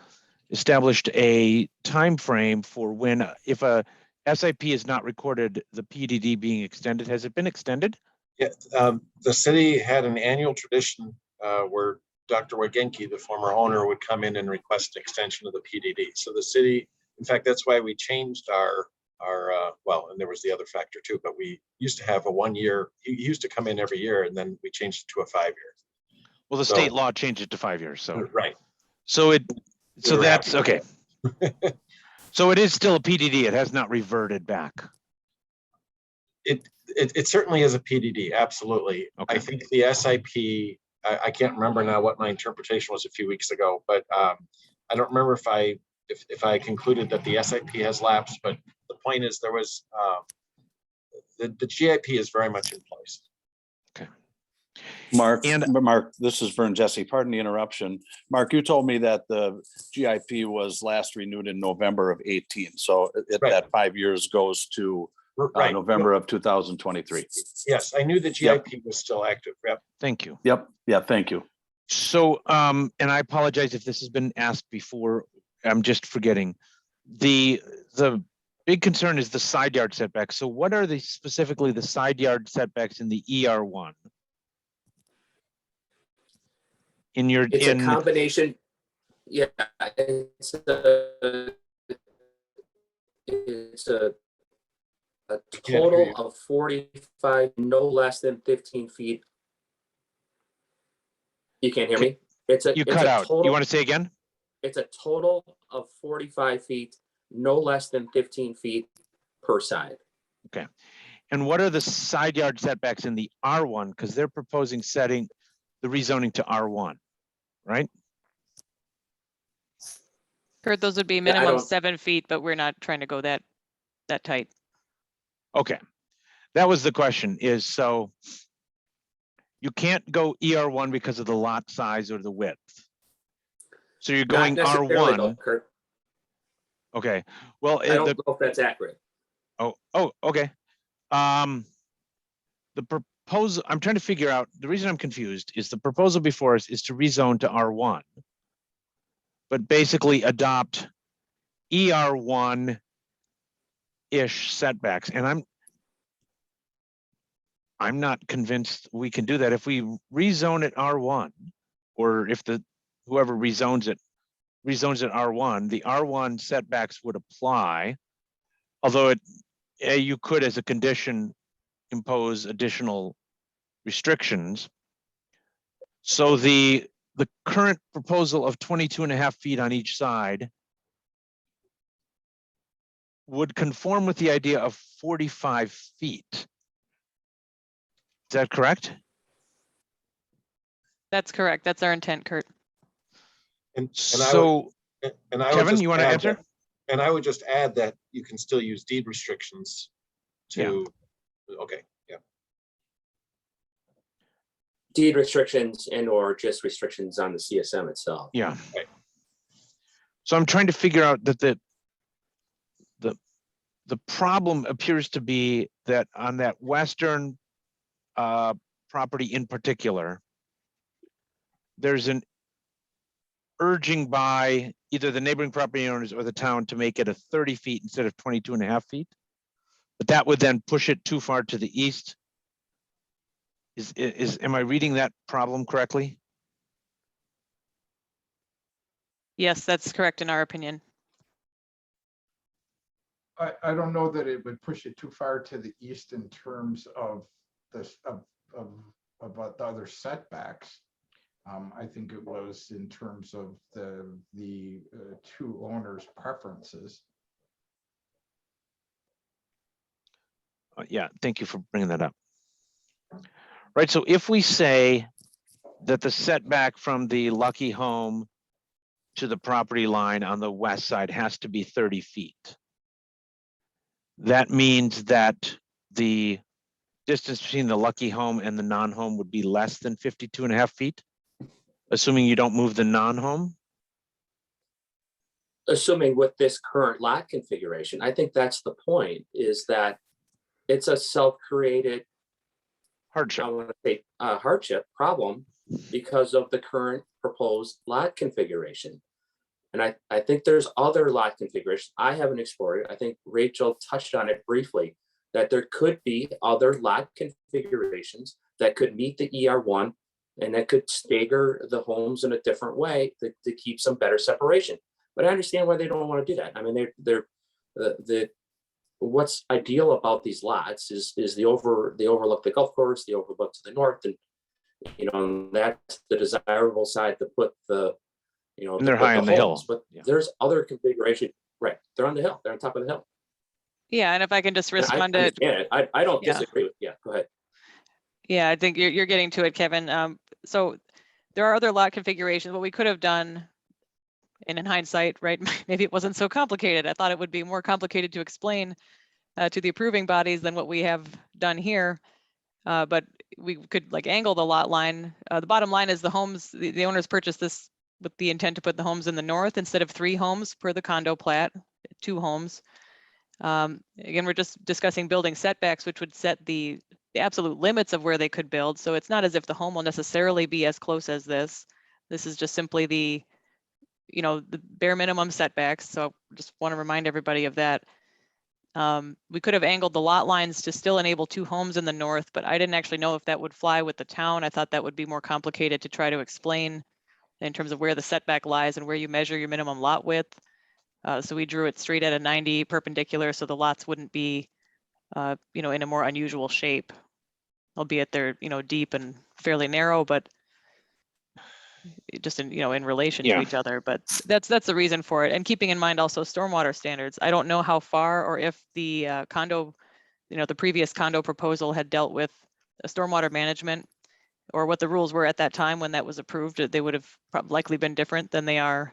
established a time frame for when if a SIP is not recorded, the PDD being extended. Has it been extended? Yeah, the city had an annual tradition where Dr. Wagenke, the former owner, would come in and request an extension of the PDD. So the city, in fact, that's why we changed our well, and there was the other factor too, but we used to have a 1 year, he used to come in every year and then we changed it to a 5 year. Well, the So- state law changed it to 5 years. So Right. so We're that's happy with okay. So it is still a PDD. It has not reverted back. It certainly is a PDD, absolutely. Okay. I think the SIP I can't remember now what my interpretation was a few weeks ago, but I don't remember if I concluded that the SIP has lapsed, but the point is there was, the GIP is very much in place. Mark, And- Mark, this is Vern Jesse. Pardon the interruption. Mark, you told me that the GIP was last renewed in November of 18. So Right. that 5 years goes to Right. November of 2023. Yes, I knew the GIP was still active. Yep. Thank you. Yep. Yeah. Thank you. So, and I apologize if this has been asked before, I'm just forgetting. The big concern is the side yard setback. So what are specifically the side yard setbacks in the ER1? In your, It's a combination. Yeah, it's a total of 45, no less than 15 feet. You can't hear me? you cut out. You want to say again? It's a total of 45 feet, no less than 15 feet per side. Okay. And what are the side yard setbacks in the R1? Because they're proposing setting the rezoning to R1, right? Kurt, those would be I minimum don't- 7 feet, but we're not trying to go that tight. Okay. That was the question is, so you can't go ER1 because of the lot size or the width. So you're going Not necessarily though, R1. Kurt. Okay. Well, I don't know if that's accurate. oh, okay. The proposal, I'm trying to figure out, the reason I'm confused is the proposal before us is to rezone to R1, but basically adopt ER1-ish setbacks. And I'm not convinced we can do that. If we rezone it R1, or if whoever rezones it R1, the R1 setbacks would apply, although you could, as a condition, impose additional restrictions. So the current proposal of 22.5 feet on each side would conform with the idea of 45 feet. Is that correct? That's correct. That's our intent, Kurt. And So, I would Kevin, just you want to add answer? that- And I would just add that you can still use deed restrictions to, okay, yeah. Deed restrictions and or just restrictions on the CSM itself. Yeah. Right. So I'm trying to figure out that the problem appears to be that on that western property in particular, there's an urging by either the neighboring property owners or the town to make it a 30 feet instead of 22.5 feet. But that would then push it too far to the east. Am I reading that problem correctly? Yes, that's correct in our opinion. I don't know that it would push it too far to the east in terms of this, of the other setbacks. I think it was in terms of the two owners' preferences. Yeah, thank you for bringing that up. Right, so if we say that the setback from the Lucky home to the property line on the west side has to be 30 feet, that means that the distance between the Lucky home and the non-home would be less than 52.5 feet, assuming you don't move the non-home? Assuming with this current lot configuration, I think that's the point, is that it's a self-created, Hardship. I want to say, hardship problem because of the current proposed lot configuration. And I think there's other lot configurations. I haven't explored it. I think Rachel touched on it briefly, that there could be other lot configurations that could meet the ER1 and that could stagger the homes in a different way to keep some better separation. But I understand why they don't want to do that. I mean, what's ideal about these lots is they overlook the golf course, they overlook to the north, and that's the desirable side to put the And they're high on the hill. But Yeah. there's other configuration, right? They're on the hill. They're on top of the hill. Yeah, and if I can just And I respond to understand it. I don't Yeah. disagree with. Yeah, go ahead. Yeah, I think you're getting to it, Kevin. So there are other lot configurations. What we could have done, and in hindsight, right, maybe it wasn't so complicated. I thought it would be more complicated to explain to the approving bodies than what we have done here. But we could like angle the lot line. The bottom line is the homes, the owners purchased this with the intent to put the homes in the north instead of 3 homes per the condo plat, 2 homes. Again, we're just discussing building setbacks, which would set the absolute limits of where they could build. So it's not as if the home will necessarily be as close as this. This is just simply the, you know, the bare minimum setbacks. So just want to remind everybody of that. We could have angled the lot lines to still enable 2 homes in the north, but I didn't actually know if that would fly with the town. I thought that would be more complicated to try to explain in terms of where the setback lies and where you measure your minimum lot width. So we drew it straight at a 90 perpendicular, so the lots wouldn't be, you know, in a more unusual shape, albeit they're, you know, deep and fairly narrow, but just in, you know, in relation to each other. But that's the reason for it. And keeping in mind also stormwater standards. I don't know how far or if the condo, you know, the previous condo proposal had dealt with stormwater management or what the rules were at that time when that was approved. They would have likely been different than they are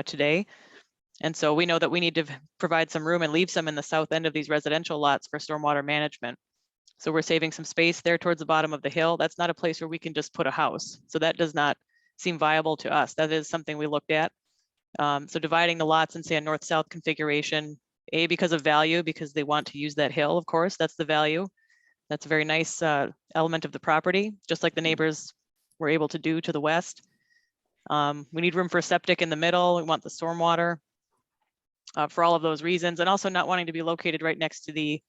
today. And so we know that we need to provide some room and leave some in the south end of these residential lots for stormwater management. So we're saving some space there towards the bottom of the hill. That's not a place where we can just put a house. So that does not seem viable to us. That is something we looked at. So dividing the lots in, say, a north-south configuration, A, because of value, because they want to use that hill, of course, that's the value. That's a very nice element of the property, just like the neighbors were able to do to the west. We need room for septic in the middle. We want the stormwater. For all of those reasons, and also not wanting to be located right next to the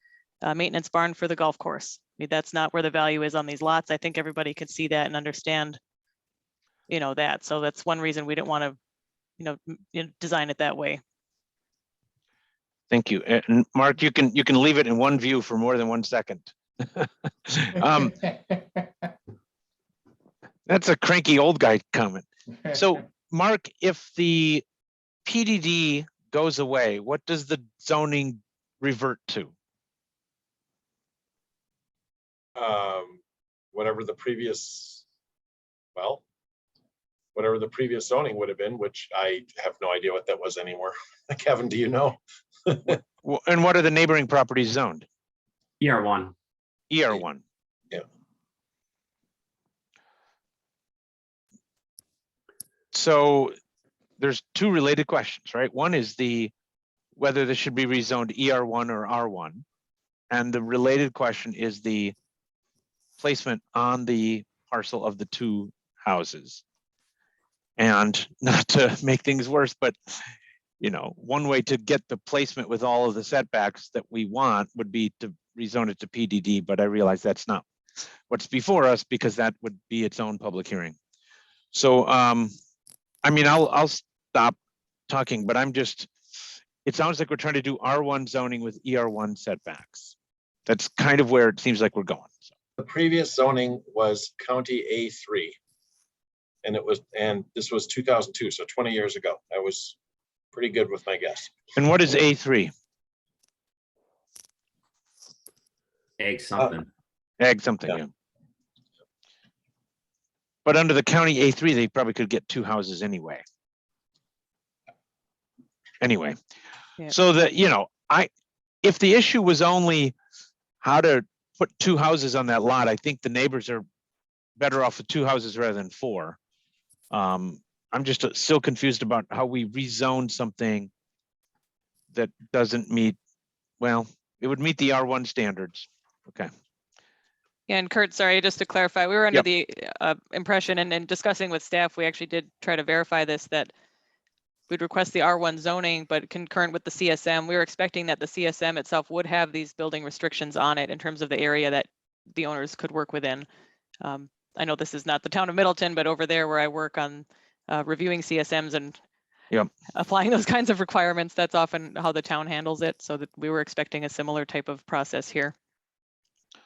maintenance barn for the golf course. I mean, that's not where the value is on these lots. I think everybody can see that and understand, you know, that. So that's one reason we didn't want to, you know, design it that way. Thank you. And Mark, you can leave it in one view for more than 1 second. That's a cranky old guy comment. So Mark, if the PDD goes away, what does the zoning revert to? Whatever the previous, well, whatever the previous zoning would have been, which I have no idea what that was anymore. Kevin, do you know? And what are the neighboring properties zoned? ER1. ER1. Yeah. So there's 2 related questions, right? One is whether this should be rezoned ER1 or R1. And the related question is the placement on the parcel of the 2 houses. And not to make things worse, but you know, one way to get the placement with all of the setbacks that we want would be to rezone it to PDD, but I realize that's not what's before us because that would be its own public hearing. So, I mean, I'll stop talking, but it sounds like we're trying to do R1 zoning with ER1 setbacks. That's kind of where it seems like we're going. So. The previous zoning was County A3. And this was 2002, so 20 years ago. I was pretty good with my guess. And what is A3? Egg something. Ag something, yeah. But under the county A3, they probably could get 2 houses anyway. Anyway, Yeah. so that, you know, if the issue was only how to put 2 houses on that lot, I think the neighbors are better off with 2 houses rather than 4. I'm just still confused about how we rezone something that doesn't meet, well, it would meet the R1 standards. Okay. Yeah, and Kurt, sorry, just to clarify, we were under Yep. the impression and discussing with staff, we actually did try to verify this, that we'd request the R1 zoning, but concurrent with the CSM, we were expecting that the CSM itself would have these building restrictions on it in terms of the area that the owners could work within. I know this is not the town of Middleton, but over there where I work on reviewing CSMs and applying those kinds of requirements, that's often how the town handles it. So that we were expecting a similar type of process here.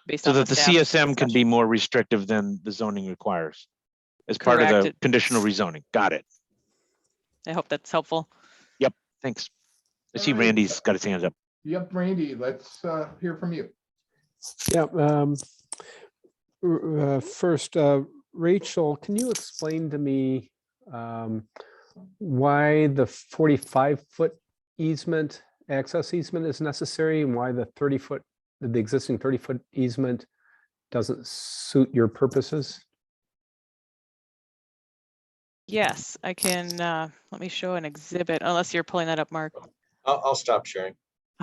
Based So on that the staff's CSM can be discussion. more restrictive than the zoning requires as part of the Correct. conditional rezoning. Got it. I hope that's helpful. Thanks. I All see right. Randy's got his hands up. Yep, Randy, let's hear from you. Yeah. First, Rachel, can you explain to me why the 45-foot easement, access easement is necessary, and why the 30-foot, the existing 30-foot easement doesn't suit your purposes? Yes, I can, let me show an exhibit, unless you're pulling that up, Mark. I'll stop sharing.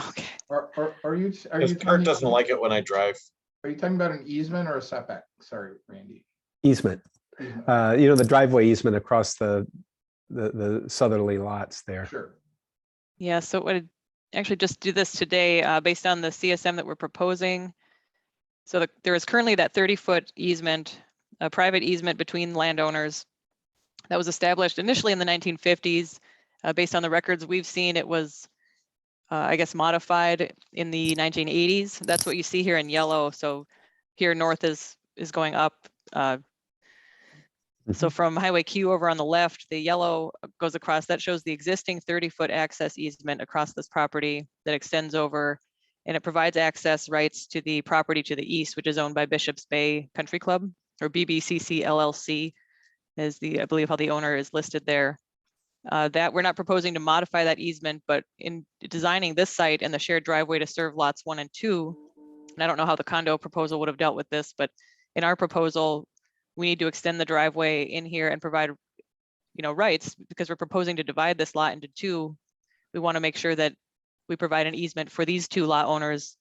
Okay. Are you Because Kurt doesn't like it when I drive. Are you talking about an easement or a setback? Sorry, Randy. Easement, Easement. you know, the driveway easement across the southerly lots there. Sure. Yeah, so it would actually just do this today based on the CSM that we're proposing. So there is currently that 30-foot easement, a private easement between landowners that was established initially in the 1950s. Based on the records we've seen, it was, I guess, modified in the 1980s. That's what you see here in yellow. So here north is going up. So from Highway Q over on the left, the yellow goes across, that shows the existing 30-foot access easement across this property that extends over, and it provides access rights to the property to the east, which is owned by Bishop's Bay Country Club, or BBCC LLC, is I believe how the owner is listed there. That we're not proposing to modify that easement, but in designing this site and the shared driveway to serve lots 1 and 2, and I don't know how the condo proposal would have dealt with this, but in our proposal, we need to extend the driveway in here and provide, you know, rights, because we're proposing to divide this lot into 2. We want to make sure that we provide an easement for these 2 lot owners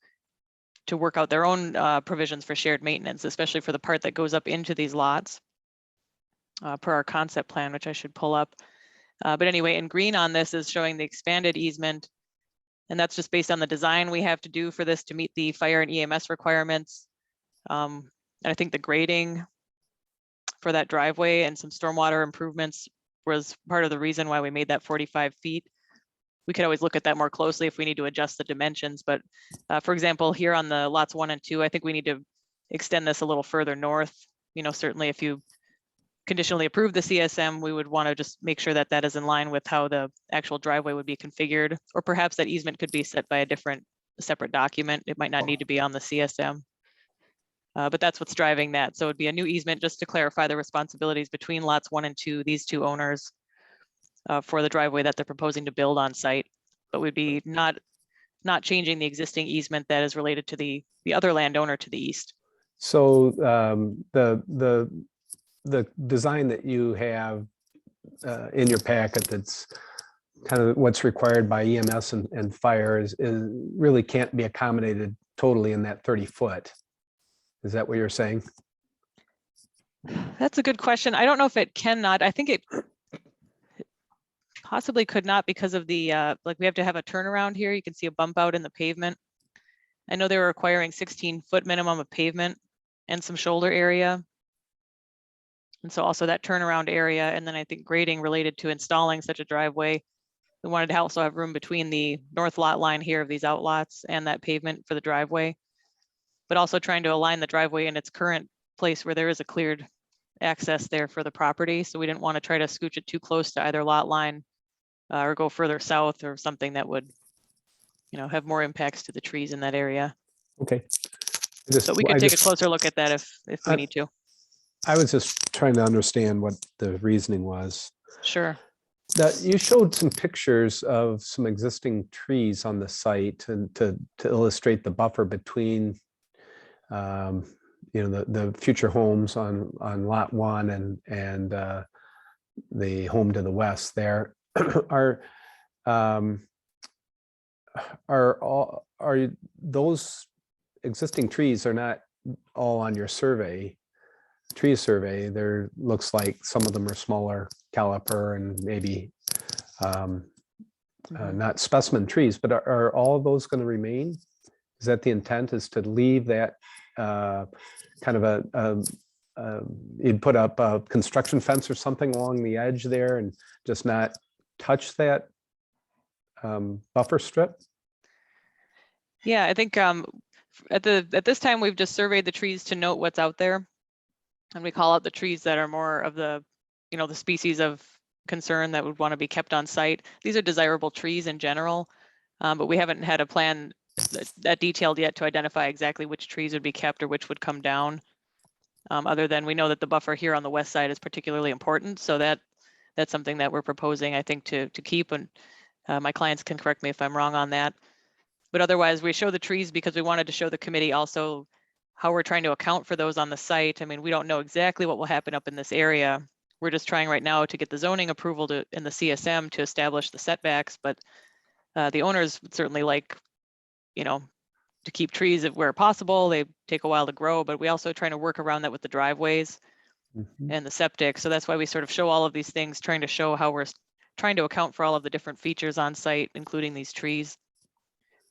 to work out their own provisions for shared maintenance, especially for the part that goes up into these lots per our concept plan, which I should pull up. But anyway, in green on this is showing the expanded easement, and that's just based on the design we have to do for this to meet the fire and EMS requirements. And I think the grading for that driveway and some stormwater improvements was part of the reason why we made that 45 feet. We could always look at that more closely if we need to adjust the dimensions, but for example, here on the lots 1 and 2, I think we need to extend this a little further north. You know, certainly if you conditionally approve the CSM, we would want to just make sure that that is in line with how the actual driveway would be configured, or perhaps that easement could be set by a separate document. It might not need to be on the CSM. But that's what's driving that. So it'd be a new easement just to clarify the responsibilities between lots 1 and 2, these 2 owners for the driveway that they're proposing to build on site. But we'd be not changing the existing easement that is related to the other landowner to the east. So the design that you have in your packet, that's kind of what's required by EMS and fire, is really can't be accommodated totally in that 30-foot. Is that what you're saying? That's a good question. I don't know if it cannot. I think it possibly could not because of the, like we have to have a turnaround here. You can see a bump out in the pavement. I know they were requiring 16-foot minimum of pavement and some shoulder area. And so also that turnaround area, and then I think grading related to installing such a driveway. We wanted to also have room between the north lot line here of these outlots and that pavement for the driveway, but also trying to align the driveway in its current place where there is a cleared access there for the property. So we didn't want to try to scooch it too close to either lot line or go further south or something that would, you know, have more impacts to the trees in that area. Okay. So we could take a closer look at that if we need to. I was just trying to understand what the reasoning was. Sure. That you showed some pictures of some existing trees on the site, and to illustrate the buffer between you know, the future homes on lot 1 and the home to the west there. Are those existing trees are not all on your tree survey? There looks like some of them are smaller caliper and maybe not specimen trees, but are all of those going to remain? Is that the intent, is to leave that kind of you'd put up a construction fence or something along the edge there and just not touch that buffer strip? Yeah, I think at this time we've just surveyed the trees to note what's out there, and we call out the trees that are more of the, you know, the species of concern that would want to be kept on site. These are desirable trees in general, but we haven't had a plan that detailed yet to identify exactly which trees would be kept or which would come down. Other than we know that the buffer here on the west side is particularly important. So that's something that we're proposing, I think, to keep. And my clients can correct me if I'm wrong on that. But otherwise, we show the trees because we wanted to show the committee also how we're trying to account for those on the site. I mean, we don't know exactly what will happen up in this area. We're just trying right now to get the zoning approval in the CSM to establish the setbacks, but the owners would certainly like, to keep trees where possible. They take a while to grow, but we also trying to work around that with the driveways and the septic. So that's why we sort of show all of these things, trying to show how we're trying to account for all of the different features on site, including these trees.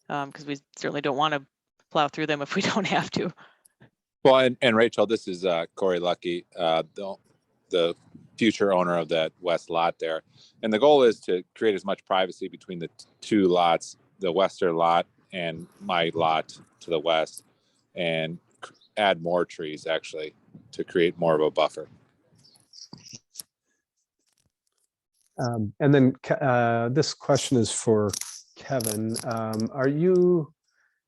Because we certainly don't want to plow through them if we don't have to. Well, and Rachel, this is Corey Lucky, the future owner of that west lot there. And the goal is to create as much privacy between the two lots, the western lot and my lot to the west, and add more trees actually to create more of a buffer. And then this question is for Kevin. Are you,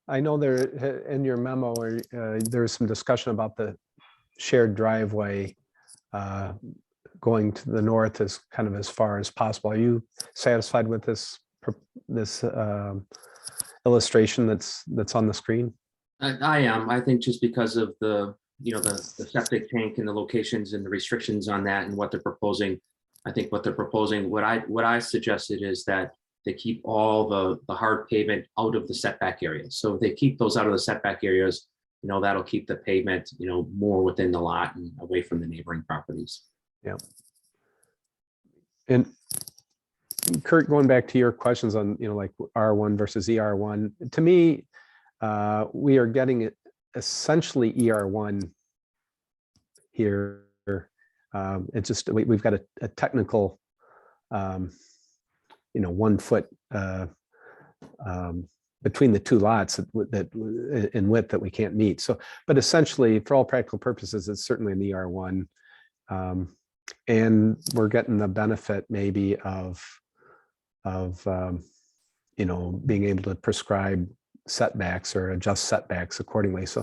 I know there in your memo, there was some discussion about the shared driveway going to the north as kind of as far as possible. Are you satisfied with this illustration that's on the screen? I am. I think just because of the septic tank and the locations and the restrictions on that and what they're proposing, I think what they're proposing, what I suggested is that they keep all the hard pavement out of the setback areas. So if they keep those out of the setback areas, that'll keep the pavement, more within the lot and away from the neighboring properties. Yeah. And Kurt, going back to your questions on, like R1 versus ER1, to me, we are getting essentially ER1 here. It's just, we've got a technical, 1 foot between the two lots that in width that we can't meet. So, but essentially, for all practical purposes, it's certainly an ER1. And we're getting the benefit maybe of being able to prescribe setbacks or adjust setbacks accordingly. So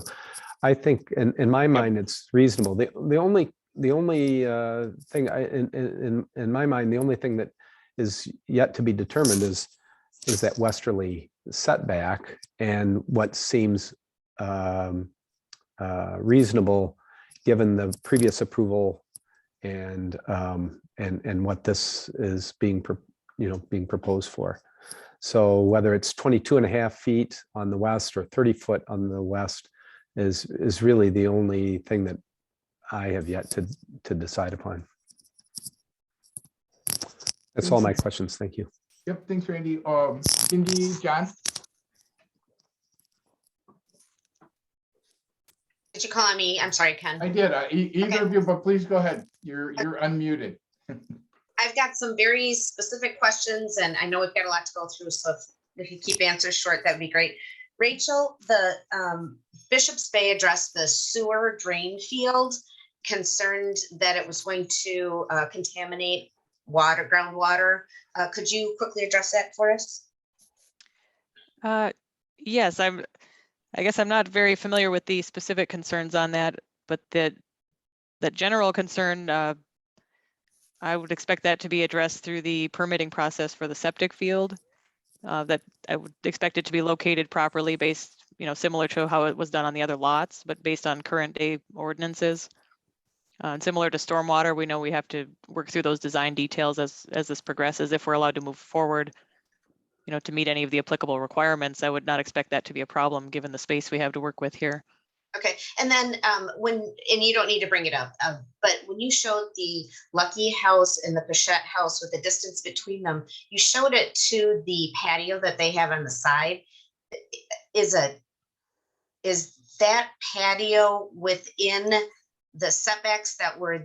I think in my mind, it's reasonable. The only thing in my mind, the only thing that is yet to be determined is that westerly setback, and what seems reasonable given the previous approval and what this is being proposed for. So whether it's 22.5 feet on the west or 30 foot on the west is really the only thing that I have yet to decide upon. That's all my questions. Thank you. Yep, thanks, Randy. Cindy, John? Did you call on me? I'm sorry, Ken. I did. Either Okay. of you, but please go ahead. You're unmuted. I've got some very specific questions, and I know we've got a lot to go through, so if you keep answers short, that'd be great. Rachel, the Bishop's Bay addressed the sewer drain field, concerned that it was going to contaminate groundwater. Could you quickly address that for us? Yes, I guess I'm not very familiar with the specific concerns on that, but that general concern, I would expect that to be addressed through the permitting process for the septic field. That I would expect it to be located properly based, similar to how it was done on the other lots, but based on current day ordinances. And similar to stormwater, we know we have to work through those design details as this progresses. If we're allowed to move forward, to meet any of the applicable requirements, I would not expect that to be a problem given the space we have to work with here. Okay, and then and you don't need to bring it up, but when you showed the Lucky house and the Pichette house with the distance between them, you showed it to the patio that they have on the side. Is that patio within the setbacks that were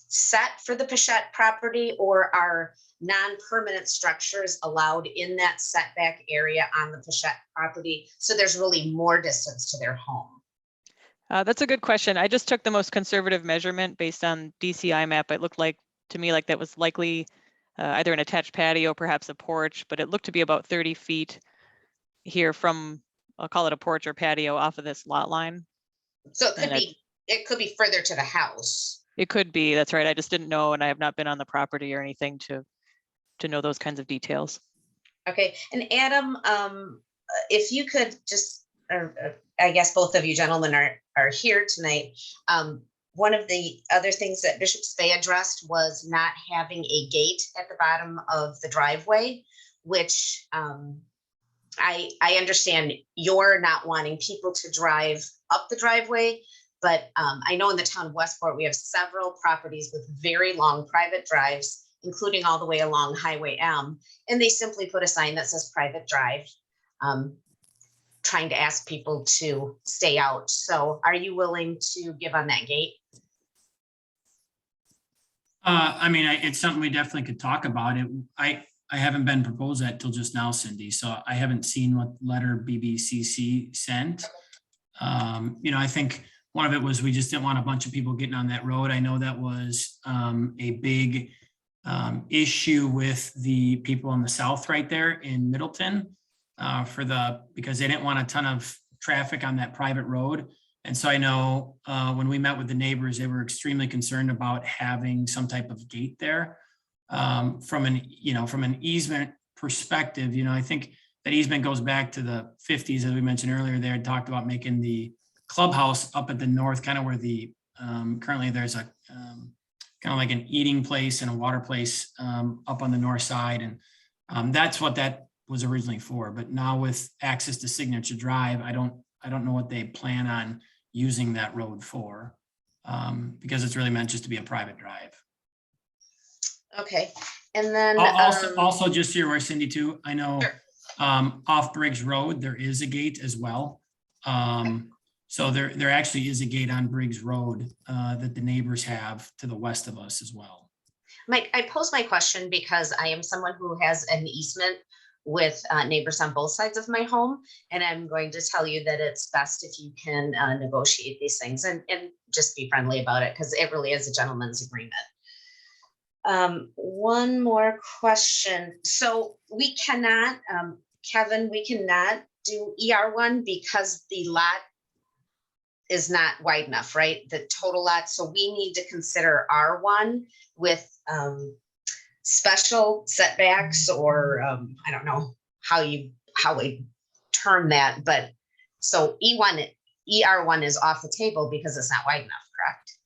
set for the Pichette property, or are non-permanent structures allowed in that setback area on the Pichette property? So there's really more distance to their home. That's a good question. I just took the most conservative measurement based on DCI map. It looked like to me like that was likely either an attached patio, perhaps a porch, but it looked to be about 30 feet here from, I'll call it a porch or patio off of this lot line. So it could be it could be further to the house. It could be, that's right. I just didn't know, and I have not been on the property or anything to know those kinds of details. Okay, and Adam, if you could just, I guess both of you gentlemen are here tonight. One of the other things that Bishop Spey addressed was not having a gate at the bottom of the driveway, which I understand you're not wanting people to drive up the driveway, but I know in the town of Westport, we have several properties with very long private drives, including all the way along Highway M, and they simply put a sign that says private drive, trying to ask people to stay out. So are you willing to give on that gate? I mean, it's something we definitely could talk about. I haven't been proposed that till just now, Cindy, so I haven't seen what letter BBCC sent. I think one of it was we just didn't want a bunch of people getting on that road. I know that was a big issue with the people on the south right there in Middleton because they didn't want a ton of traffic on that private road. And so I know when we met with the neighbors, they were extremely concerned about having some type of gate there. From an easement perspective, I think that easement goes back to the 50s, as we mentioned earlier. They had talked about making the clubhouse up at the north, kind of where the currently there's a kind of like an eating place and a water place up on the north side, and that's what that was originally for. But now with access to Signature Drive, I don't know what they plan on using that road for, because it's really meant just to be a private drive. Okay, and then also just here where Cindy too, I know sure. Off Briggs Road, there is a gate as well. So there actually is a gate on Briggs Road that the neighbors have to the west of us as well. Mike, I pose my question because I am someone who has an easement with neighbors on both sides of my home. And I'm going to tell you that it's best if you can negotiate these things and just be friendly about it, because it really is a gentleman's agreement. One more question. So we cannot, Kevin, we cannot do ER1 because the lot is not wide enough, right? The total lot. So we need to consider R1 with special setbacks, or I don't know how we term that, but so ER1 is off the table because it's not wide enough, correct?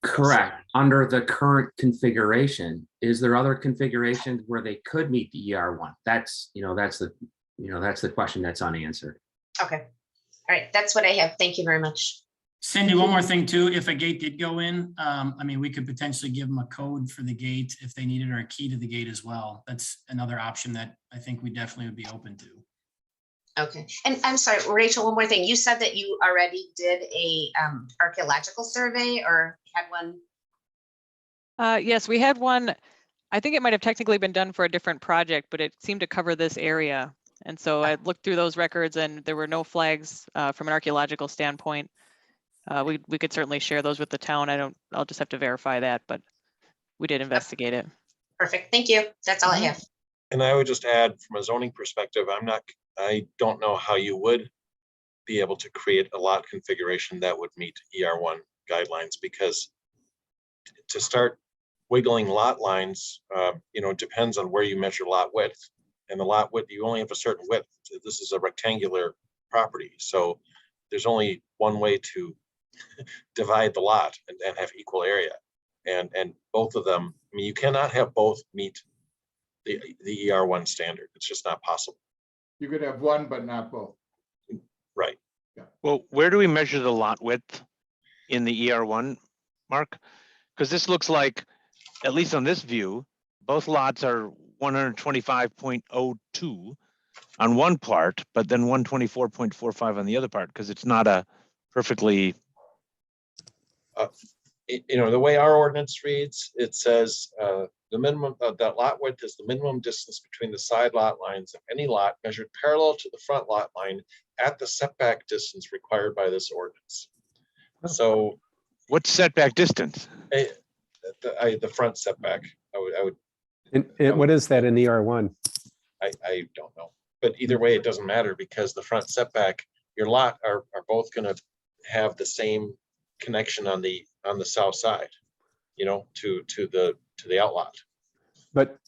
Correct. Under the current configuration, is there other configurations where they could meet the ER1? That's the question that's unanswered. Okay. All right. That's what I have. Thank you very much. Cindy, one more thing too, if a gate did go in, I mean, we could potentially give them a code for the gate if they needed, or a key to the gate as well. That's another option that I think we definitely would be open to. Okay. And I'm sorry, Rachel, one more thing. You said that you already did a archaeological survey or had one? Yes, we had one. I think it might have technically been done for a different project, but it seemed to cover this area. And so I looked through those records and there were no flags from an archaeological standpoint. We could certainly share those with the town. I'll just have to verify that, but we did investigate it. Perfect. Thank you. That's all I have. And I would just add, from a zoning perspective, I don't know how you would be able to create a lot configuration that would meet ER1 guidelines, because to start wiggling lot lines, depends on where you measure lot width. And the lot width, you only have a certain width. This is a rectangular property. So there's only one way to divide the lot and have equal area. And both of them, I mean, you cannot have both meet the ER1 standard. It's just not possible. You could have one, but not both. Right. Well, where do we measure the lot width in the ER1, Mark? Because this looks like, at least on this view, both lots are 125.02 on one part, but then 124.45 on the other part, because it's not a perfectly. The way our ordinance reads, it says the minimum that lot width is the minimum distance between the side lot lines of any lot measured parallel to the front lot line at the setback distance required by this ordinance. So what's setback distance? The front setback. I would. What is that in ER1? I don't know, but either way, it doesn't matter, because the front setback, your lot are both going to have the same connection on the south side, you know, to the outlot. But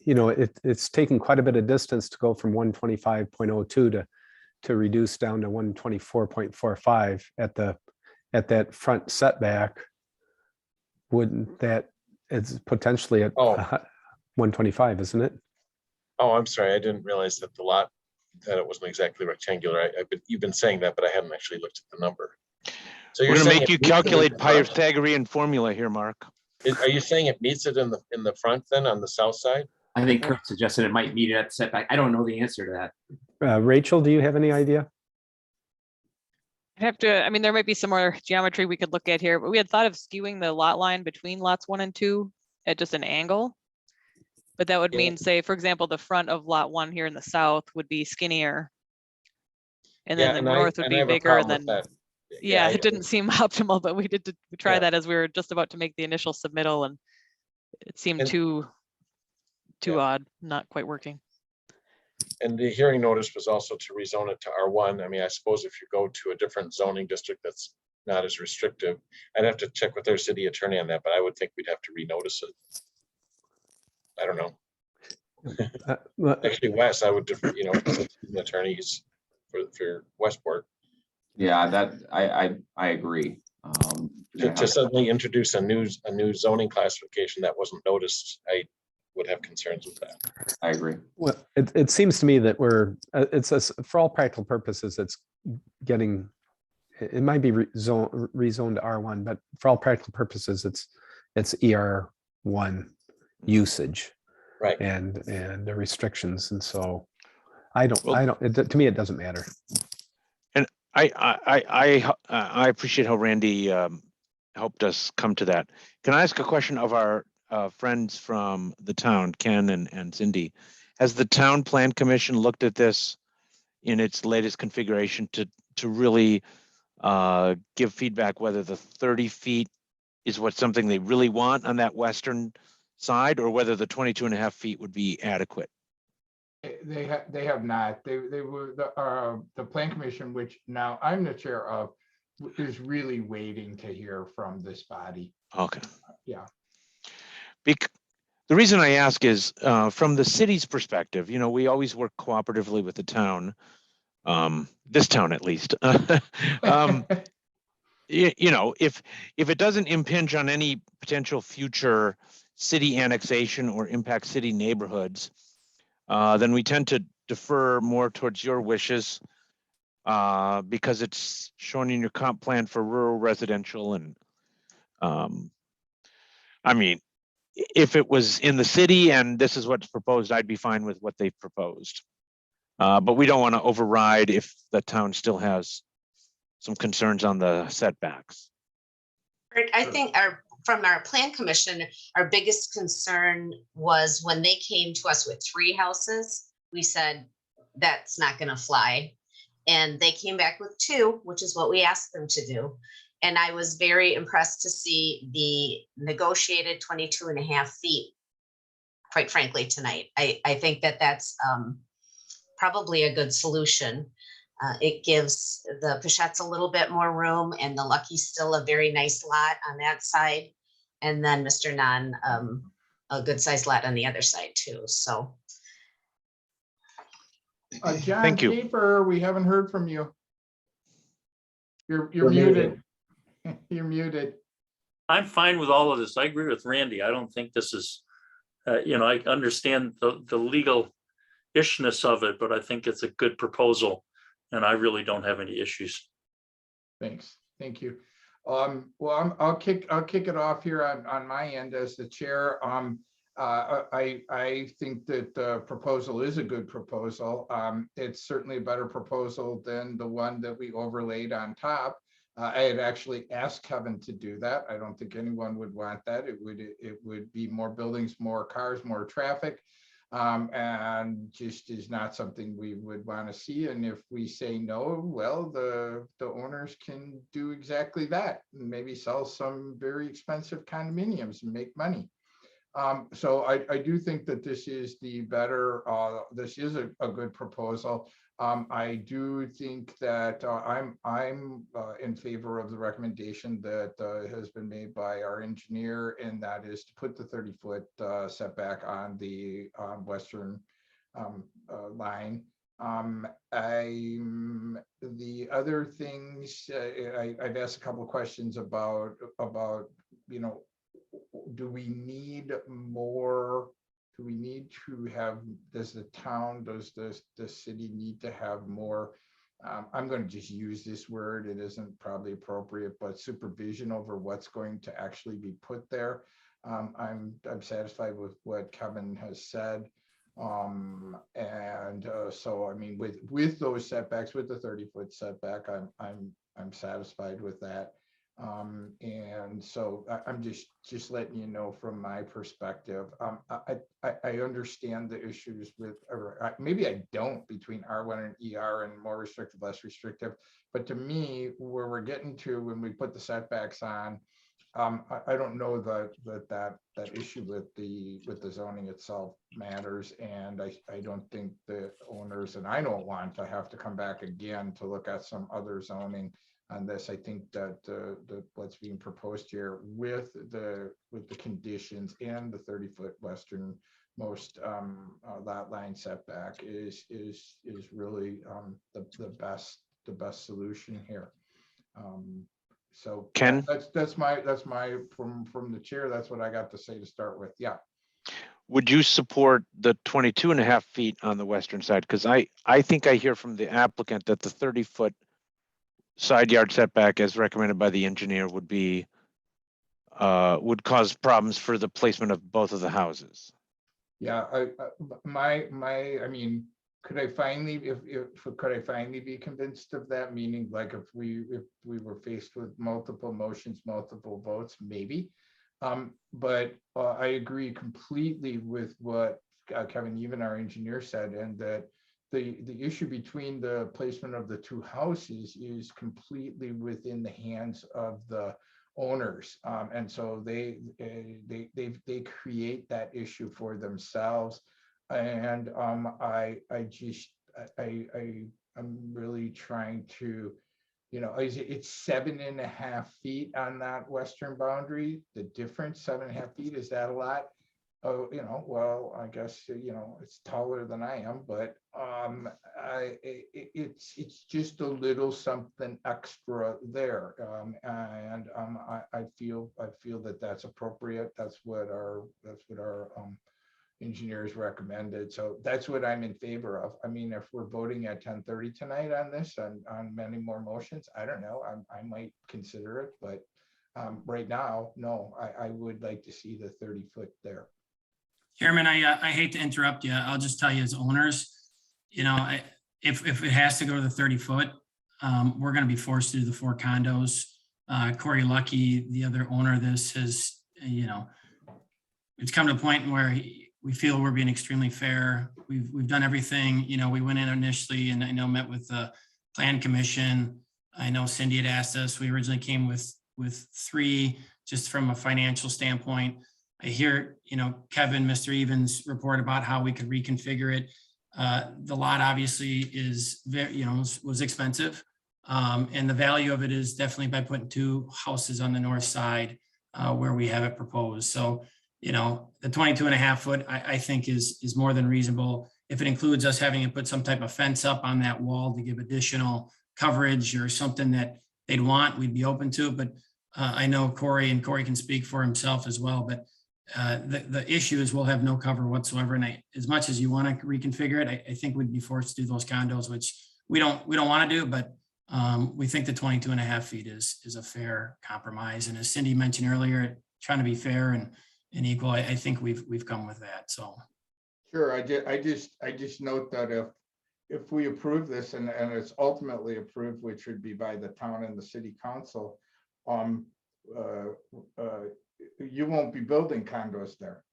you know, it's taking quite a bit of distance to go from 125.02 to reduce down to 124.45 at that front setback. Wouldn't that, it's potentially at 125, isn't it? Oh, I'm sorry. I didn't realize that that it wasn't exactly rectangular. You've been saying that, but I hadn't actually looked at the number. So We're you're gonna saying make you it meets it in calculate the front? Pythagorean formula here, Mark. Are you saying it meets it in the front then on the south side? I think Kurt suggested it might meet it at the setback. I don't know the answer to that. Rachel, do you have any idea? I'd have to, I mean, there might be some more geometry we could look at here, but we had thought of skewing the lot line between lots 1 and 2 at just an angle. But that would mean, say, for example, the front of lot 1 here in the south would be skinnier. And then the north would be bigger than, yeah, it didn't seem optimal, but we try that as we were just about to make the initial submittal, and it seemed too odd, not quite working. And the hearing notice was also to rezone it to R1. I mean, I suppose if you go to a different zoning district that's not as restrictive, I'd have to check with their city attorney on that, but I would think we'd have to renotice it. I don't know. Actually, Wes, I would defer, you know, to the attorneys for Westport. Yeah, that I agree. To suddenly introduce a new zoning classification that wasn't noticed, I would have concerns with that. I agree. Well, it seems to me that for all practical purposes, it's getting, it might be rezoned to R1, but for all practical purposes, it's ER1 usage, right? And the restrictions, and so to me, it doesn't matter. And I appreciate how Randy helped us come to that. Can I ask a question of our friends from the town, Ken and Cindy? Has the town plan commission looked at this in its latest configuration to really give feedback whether the 30 feet is something they really want on that western side, or whether the 22.5 feet would be adequate? They have not. They were the plan commission, which now I'm the chair of, is really waiting to hear from this body. Okay. Yeah. The reason I ask is from the city's perspective, you know, we always work cooperatively with the town, this town at least. You know, if it doesn't impinge on any potential future city annexation or impact city neighborhoods, then we tend to defer more towards your wishes because it's shown in your comp plan for rural residential. And I mean, if it was in the city and this is what's proposed, I'd be fine with what they've proposed. But we don't want to override if the town still has some concerns on the setbacks. I think from our plan commission, our biggest concern was when they came to us with 3 houses, we said, that's not going to fly. And they came back with 2, which is what we asked them to do. And I was very impressed to see the negotiated 22.5 feet, quite frankly, tonight. I think that that's probably a good solution. It gives the Pichettes a little bit more room, and the Lucky's still a very nice lot on that side. And then Mr. Nan, a good sized lot on the other side too, so. John Thank you. Schaefer, we haven't heard from you. You're muted. You're muted. I'm fine with all of this. I agree with Randy. I don't think this is, you know, I understand the legal ishness of it, but I think it's a good proposal, and I really don't have any issues. Thanks. Thank you. Well, I'll kick it off here on my end as the chair. I think that the proposal is a good proposal. It's certainly a better proposal than the one that we overlaid on top. I had actually asked Kevin to do that. I don't think anyone would want that. It would be more buildings, more cars, more traffic, and just is not something we would want to see. And if we say no, well, the owners can do exactly that, and maybe sell some very expensive condominiums and make money. So I do think that this is the better, this is a good proposal. I do think that I'm in favor of the recommendation that has been made by our engineer, and that is to put the 30-foot setback on the western line. The other things, I've asked a couple of questions about, you know, do we need more? Do we need to have, does the town, does the city need to have more? I'm going to just use this word. It isn't probably appropriate, but supervision over what's going to actually be put there. I'm satisfied with what Kevin has said. So I mean, with those setbacks, with the 30-foot setback, I'm satisfied with that. And so I'm just letting you know from my perspective. I understand the issues with, or maybe I don't, between R1 and ER and more restrictive, less restrictive. But to me, where we're getting to when we put the setbacks on, I don't know that issue with the zoning itself matters, and I don't think the owners, and I don't want to have to come back again to look at some other zoning on this. I think that what's being proposed here with the conditions and the 30-foot westernmost lot line setback is really the best solution here. So Ken? that's my from the chair. That's what I got to say to start with. Yeah. Would you support the 22.5 feet on the western side? Because I think I hear from the applicant that the 30-foot side yard setback as recommended by the engineer would be would cause problems for the placement of both of the houses. Yeah, I mean, could I finally be convinced of that? Meaning, like, if we were faced with multiple motions, multiple votes, maybe. But I agree completely with what Kevin, even our engineer, said, and that the issue between the placement of the two houses is completely within the hands of the owners, and so they create that issue for themselves. And I'm really trying to, you know, it's 7.5 feet on that western boundary. The difference, 7.5 feet, is that a lot? Oh, you know, well, I guess, you know, it's taller than I am, but it's just a little something extra there, and I feel that that's appropriate. That's what our engineers recommended. So that's what I'm in favor of. I mean, if we're voting at 10:30 tonight on this and on many more motions, I don't know, I might consider it, but right now, no, I would like to see the 30-foot there. Chairman, I hate to interrupt you. I'll just tell you, as owners, you know, if it has to go to the 30-foot, we're going to be forced to do the 4 condos. Corey Lucky, the other owner of this, has, you know, it's come to a point where we feel we're being extremely fair. We've done everything. You know, we went in initially, and I know met with the Plan Commission. I know Cindy had asked us. We originally came with 3, just from a financial standpoint. I hear, you know, Kevin, Mr. Evans report about how we could reconfigure it. The lot obviously is very, you know, was expensive. And the value of it is definitely by putting 2 houses on the north side where we have it proposed. So, you know, the 22.5 foot, I think is more than reasonable. If it includes us having to put some type of fence up on that wall to give additional coverage or something that they'd want, we'd be open to it. But I know Corey, and Corey can speak for himself as well, but the issue is we'll have no cover whatsoever. And as much as you want to reconfigure it, I think we'd be forced to do those condos, which we don't want to do, but we think the 22.5 feet is a fair compromise. And as Cindy mentioned earlier, trying to be fair and equal, I think we've come with that. So sure, I just note that if we approve this and it's ultimately approved, which would be by the town and the city council, you won't be building condos there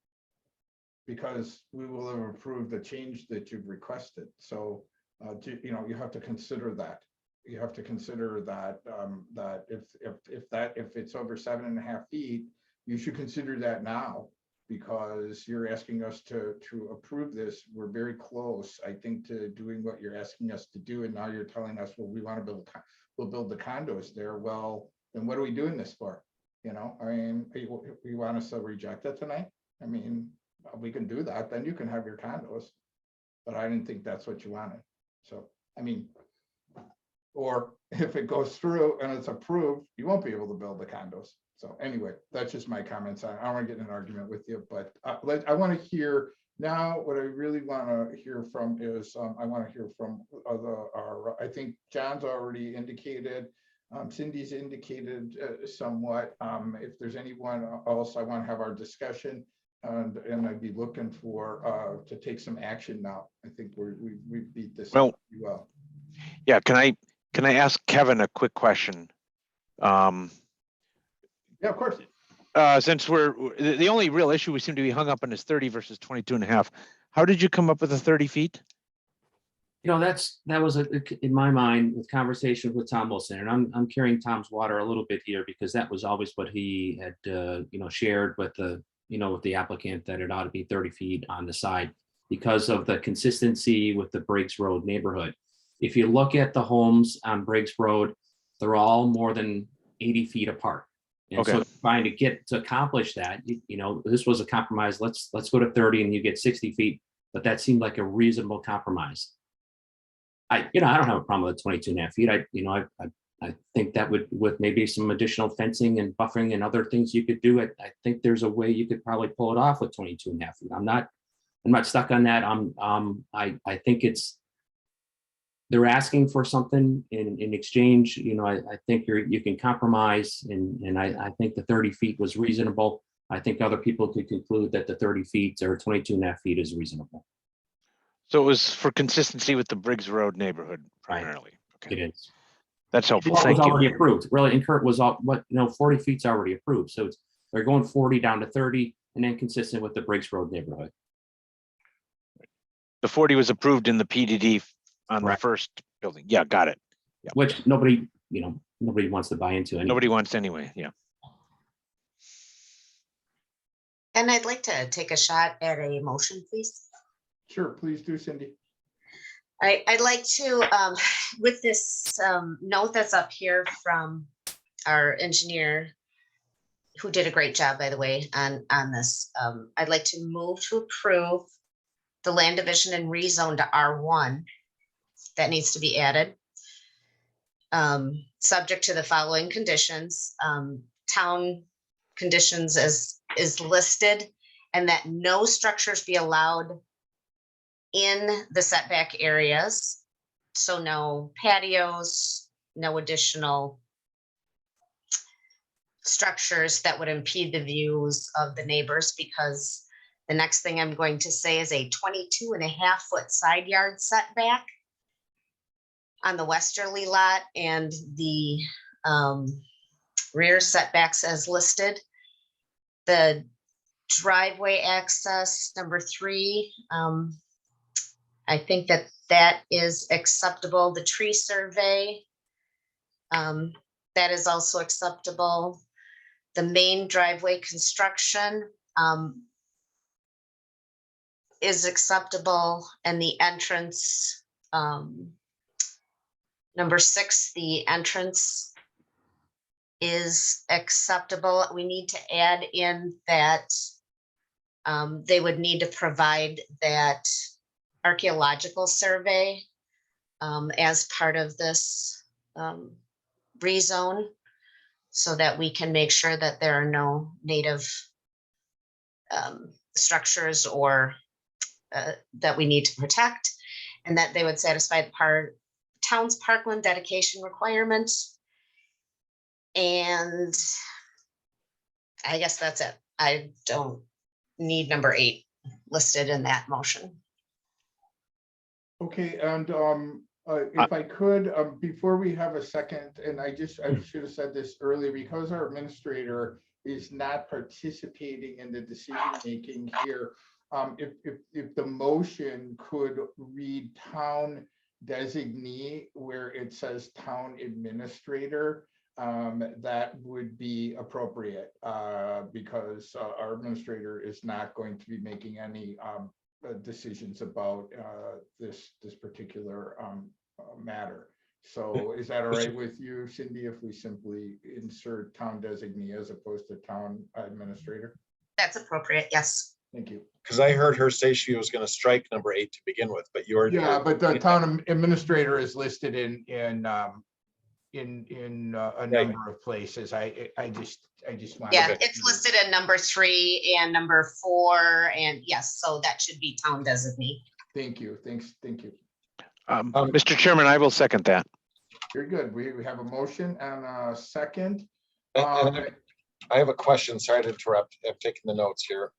because we will have approved the change that you've requested. So, you know, you have to consider that. You have to consider that that if it's over 7.5 feet, you should consider that now, because you're asking us to approve this. We're very close, I think, to doing what you're asking us to do. And now you're telling us, well, we want to we'll build the condos there. Well, then what are we doing this for? You know, I mean, you want us to reject it tonight? I mean, we can do that. Then you can have your condos. But I didn't think that's what you wanted. So, I mean, or if it goes through and it's approved, you won't be able to build the condos. So anyway, that's just my comments. I don't want to get in an argument with you, but I want to hear now. What I really want to hear from is I want to hear from I think John's already indicated, Cindy's indicated somewhat. If there's anyone else, I want to have our discussion, and I'd be looking for to take some action now. I think we beat this up pretty well. Yeah, can I ask Kevin a quick question? Yeah, of course. Since the only real issue we seem to be hung up on is 30 versus 22.5. How did you come up with the 30 feet? You know, that was in my mind with conversation with Tom Wilson, and I'm carrying Tom's water a little bit here because that was always what he had shared with the applicant, that it ought to be 30 feet on the side because of the consistency with the Briggs Road neighborhood. If you look at the homes on Briggs Road, they're all more than 80 feet apart. And so trying to accomplish that, this was a compromise. Let's go to 30 and you get 60 feet, but that seemed like a reasonable compromise. I don't have a problem with 22.5 feet. I think that with maybe some additional fencing and buffering and other things you could do it. I think there's a way you could probably pull it off with 22.5 feet. I'm not stuck on that. I think they're asking for something in exchange. I think you can compromise, and I think the 30 feet was reasonable. I think other people could conclude that the 30 feet or 22.5 feet is reasonable. So it was for consistency with the Briggs Road neighborhood primarily. Right. It is. That's helpful. It was Thank you. already approved. Really, and Kurt was 40 feet's already approved. So they're going 40 down to 30 and then consistent with the Briggs Road neighborhood. The 40 was approved in the PDD on the first building. Yeah, got it. Yeah. Which nobody wants to buy into. Nobody wants anyway. Yeah. And I'd like to take a shot at a motion, please. Sure, please do, Cindy. I'd like to, with this note that's up here from our engineer, who did a great job, by the way, on this, I'd like to move to approve the land division and rezone to R1. That needs to be added. Subject to the following conditions. Town conditions is listed, and that no structures be allowed in the setback areas. So no patios, no additional structures that would impede the views of the neighbors, because the next thing I'm going to say is a 22.5-foot side yard setback on the westerly lot, and the rear setbacks as listed. The driveway access, number 3, I think that is acceptable. The tree survey, that is also acceptable. The main driveway construction is acceptable, and the entrance, number 6, the entrance is acceptable. We need to add in that they would need to provide that archaeological survey as part of this rezone, so that we can make sure that there are no native structures or that we need to protect, and that they would satisfy the town's parkland dedication requirements. And I guess that's it. I don't need number 8 listed in that motion. Okay, and if I could, before we have a second, and I should have said this earlier, because our administrator is not participating in the decision-making here, if the motion could read town designee where it says town administrator, that would be appropriate, because our administrator is not going to be making any decisions about this particular matter. So is that all right with you, Cindy, if we simply insert town designee as opposed to town administrator? That's appropriate, yes. Thank you. Because I heard her say she was going to strike number 8 to begin with, but you're. Yeah, but the town administrator is listed in a number of places. I just want. Yeah, it's listed in number 3 and number 4, and yes, so that should be town designee. Thank you. Thank you. Mr. Chairman, I will second that. Very good. We have a motion and a second. And I have a question. Sorry to interrupt. I'm taking the notes here.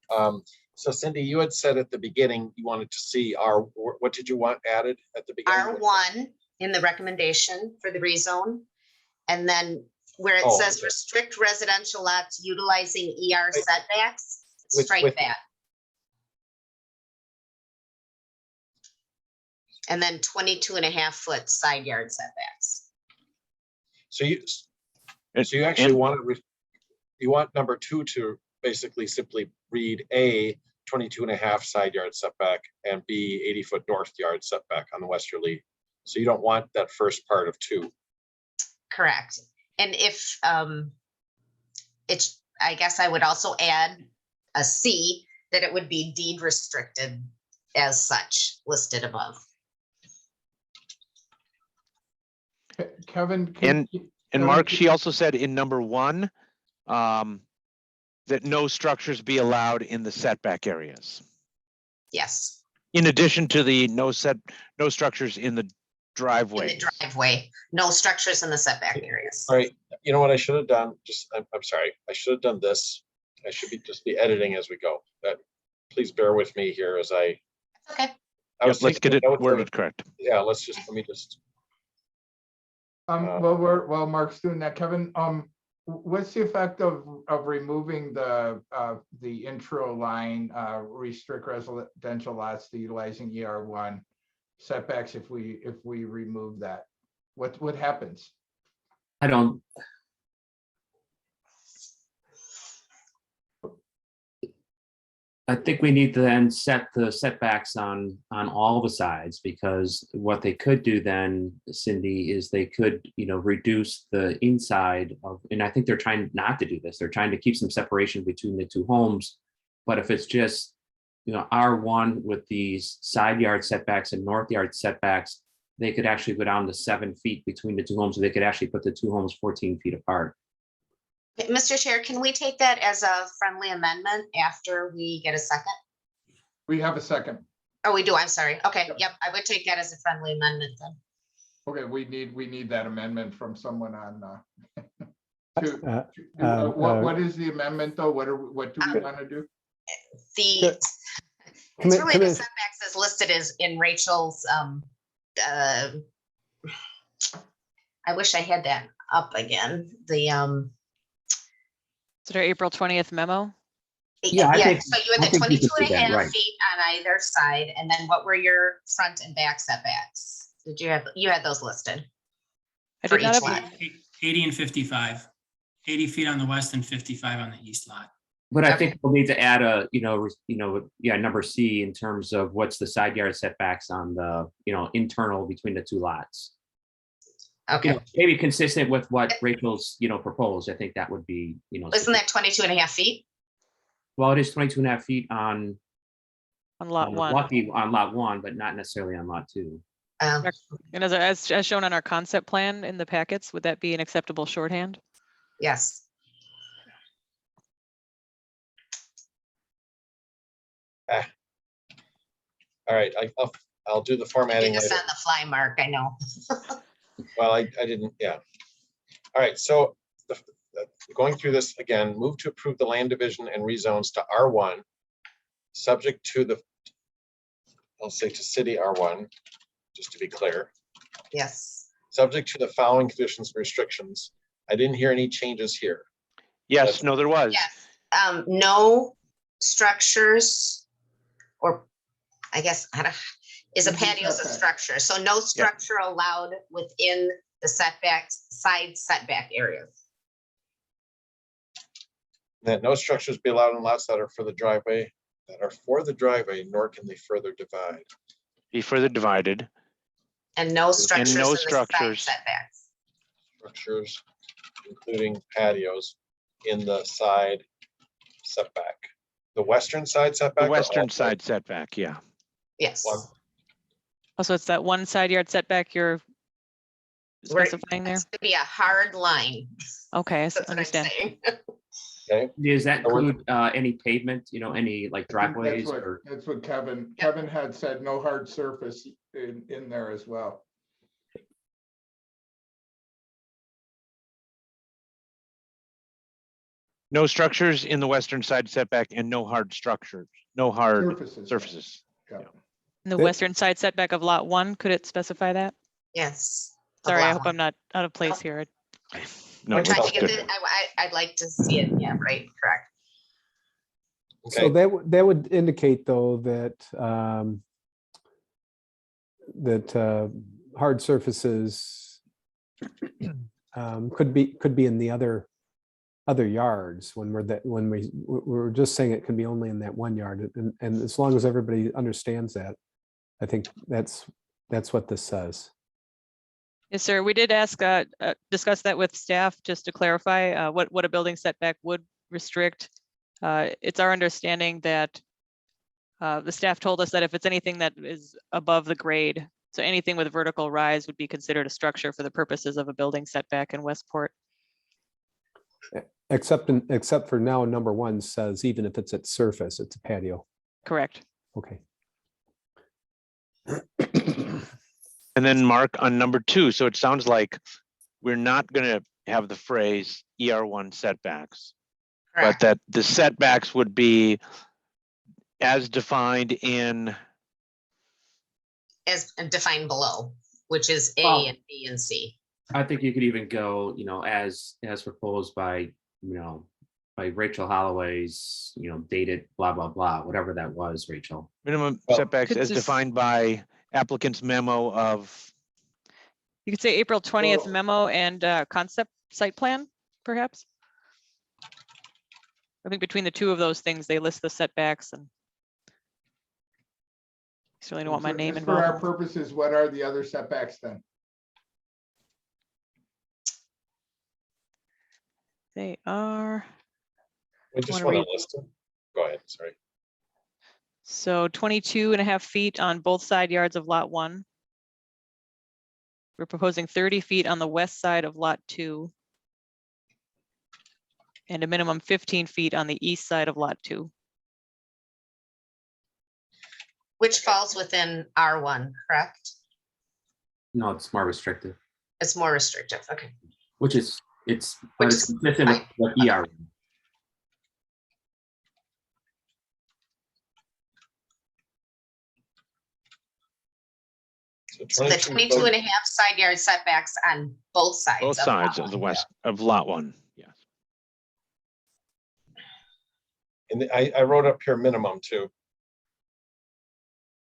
So Cindy, you had said at the beginning you wanted to see what did you want added at the beginning? R1 in the recommendation for the rezone. And then where it says restrict residential lots utilizing ER setbacks, strike that. And then 22.5-foot side yard setbacks. So you actually want number 2 to basically simply read A, 22.5 side yard setback, and B, 80-foot north yard setback on the westerly. So you don't want that first part of 2. Correct. And if I guess I would also add a C, that it would be deed restricted as such listed above. Kevin. And Mark, she also said in number 1, that no structures be allowed in the setback areas. Yes. In addition to the no structures in the driveway. In the driveway, no structures in the setback areas. All right. You know what I should have done? I'm sorry. I should have done this. I should just be editing as we go. Please bear with me here as I. Okay. Let's get it worded correct. Yeah, let me just. While Mark's doing that, Kevin, what's the effect of removing the intro line, restrict residential lots to utilizing ER1 setbacks if we remove that? What happens? I think we need to then set the setbacks on all the sides, because what they could do then, Cindy, is they could, reduce the inside of, and I think they're trying not to do this. They're trying to keep some separation between the 2 homes. But if it's just, R1 with these side yard setbacks and north yard setbacks, they could actually go down to 7 feet between the 2 homes. So they could actually put the 2 homes 14 feet apart. Mr. Chair, can we take that as a friendly amendment after we get a second? We have a second. Oh, we do. I'm sorry. Okay. Yep. I would take that as a friendly amendment then. Okay, we need that amendment from someone on. What is the amendment though? What do we want to do? It's really the setbacks as listed as in Rachel's. I wish I had that up again. Is it our April 20th memo? Yeah, So you had the 22.5 feet on either side, and then what were your front and back setbacks? You had those listed? I did not have 80 and 55, 80 feet on the west and 55 on the east lot. But I think we'll need to add a, number C in terms of what's the side yard setbacks on the, internal between the 2 lots. Okay. Maybe consistent with what Rachel's, proposed. I think that would be, Isn't that 22.5 feet? Well, it is 22.5 feet on lot 1. On lot 1, but not necessarily on lot 2. And as shown on our concept plan in the packets, would that be an acceptable shorthand? Yes. All right, I'll do the formatting. Just on the fly, Mark, I know. Well, I didn't, yeah. All right, so going through this again, move to approve the land division and rezones to R1, subject to I'll say to city R1, just to be clear. Yes. Subject to the following conditions and restrictions. I didn't hear any changes here. Yes, no, there was. Yes. No structures, or I guess is a patio a structure. So no structure allowed within the setbacks, side setback areas. That no structures be allowed in lots that are for the driveway, nor can they further divide. Be further divided. And no structures in the side structures. setbacks. Structures, including patios, in the side setback. The western side setback? The or western all side setback, yeah. Yes. One. Also, it's that one side yard setback you're We're- specifying there? It's to be a hard line. Okay, I That's what I'm understand. saying. Okay, Does that So we're- include any pavement, any like driveways or? That's what Kevin had said, no hard surface in there as well. No structures in the western side setback and no hard structures, no hard Surfaces. surfaces. Yeah. The It- western side setback of lot 1, could it specify that? Yes. of Sorry, I lot hope one. I'm not out of place here. No, We're trying that's to get good. I'd like to see it. Yeah, right, correct. So okay, that would indicate though that hard surfaces could be in the other yards when we're just saying it can be only in that one yard. And as long as everybody understands that, I think that's what this says. Yes, sir. We did ask, discuss that with staff just to clarify what a building setback would restrict. It's our understanding that the staff told us that if it's anything that is above the grade, so anything with a vertical rise would be considered a structure for the purposes of a building setback in Westport. Except for now, number 1 says even if it's at surface, it's a patio. Correct. Okay. And then Mark on number 2. So it sounds like we're not going to have the phrase ER1 setbacks, but Correct. that the setbacks would be as defined in, As defined below, which is A Well- and B and C. I think you could even go, as proposed by, by Rachel Holloway's, dated blah, blah, blah, whatever that was, Rachel. minimum Well, setbacks could as just- defined by applicant's memo of, You could say April 20th Well- memo and concept site plan, perhaps. I think between the two of those things, they list the setbacks and certainly don't want my name Just for our involved. purposes, what are the other setbacks then? They are, we just wanna want to read- list them. Go ahead, sorry. so 22.5 feet on both side yards of lot 1. We're proposing 30 feet on the west side of lot 2. And a minimum 15 feet on the east side of lot 2. Which falls within R1, correct? No, it's more restrictive, It's more restrictive. Okay. but it's consistent with what ER. So the 22 and a half side yard setbacks on both sides. both of lot sides of the one. west of lot 1. Yes. And I wrote up here minimum too.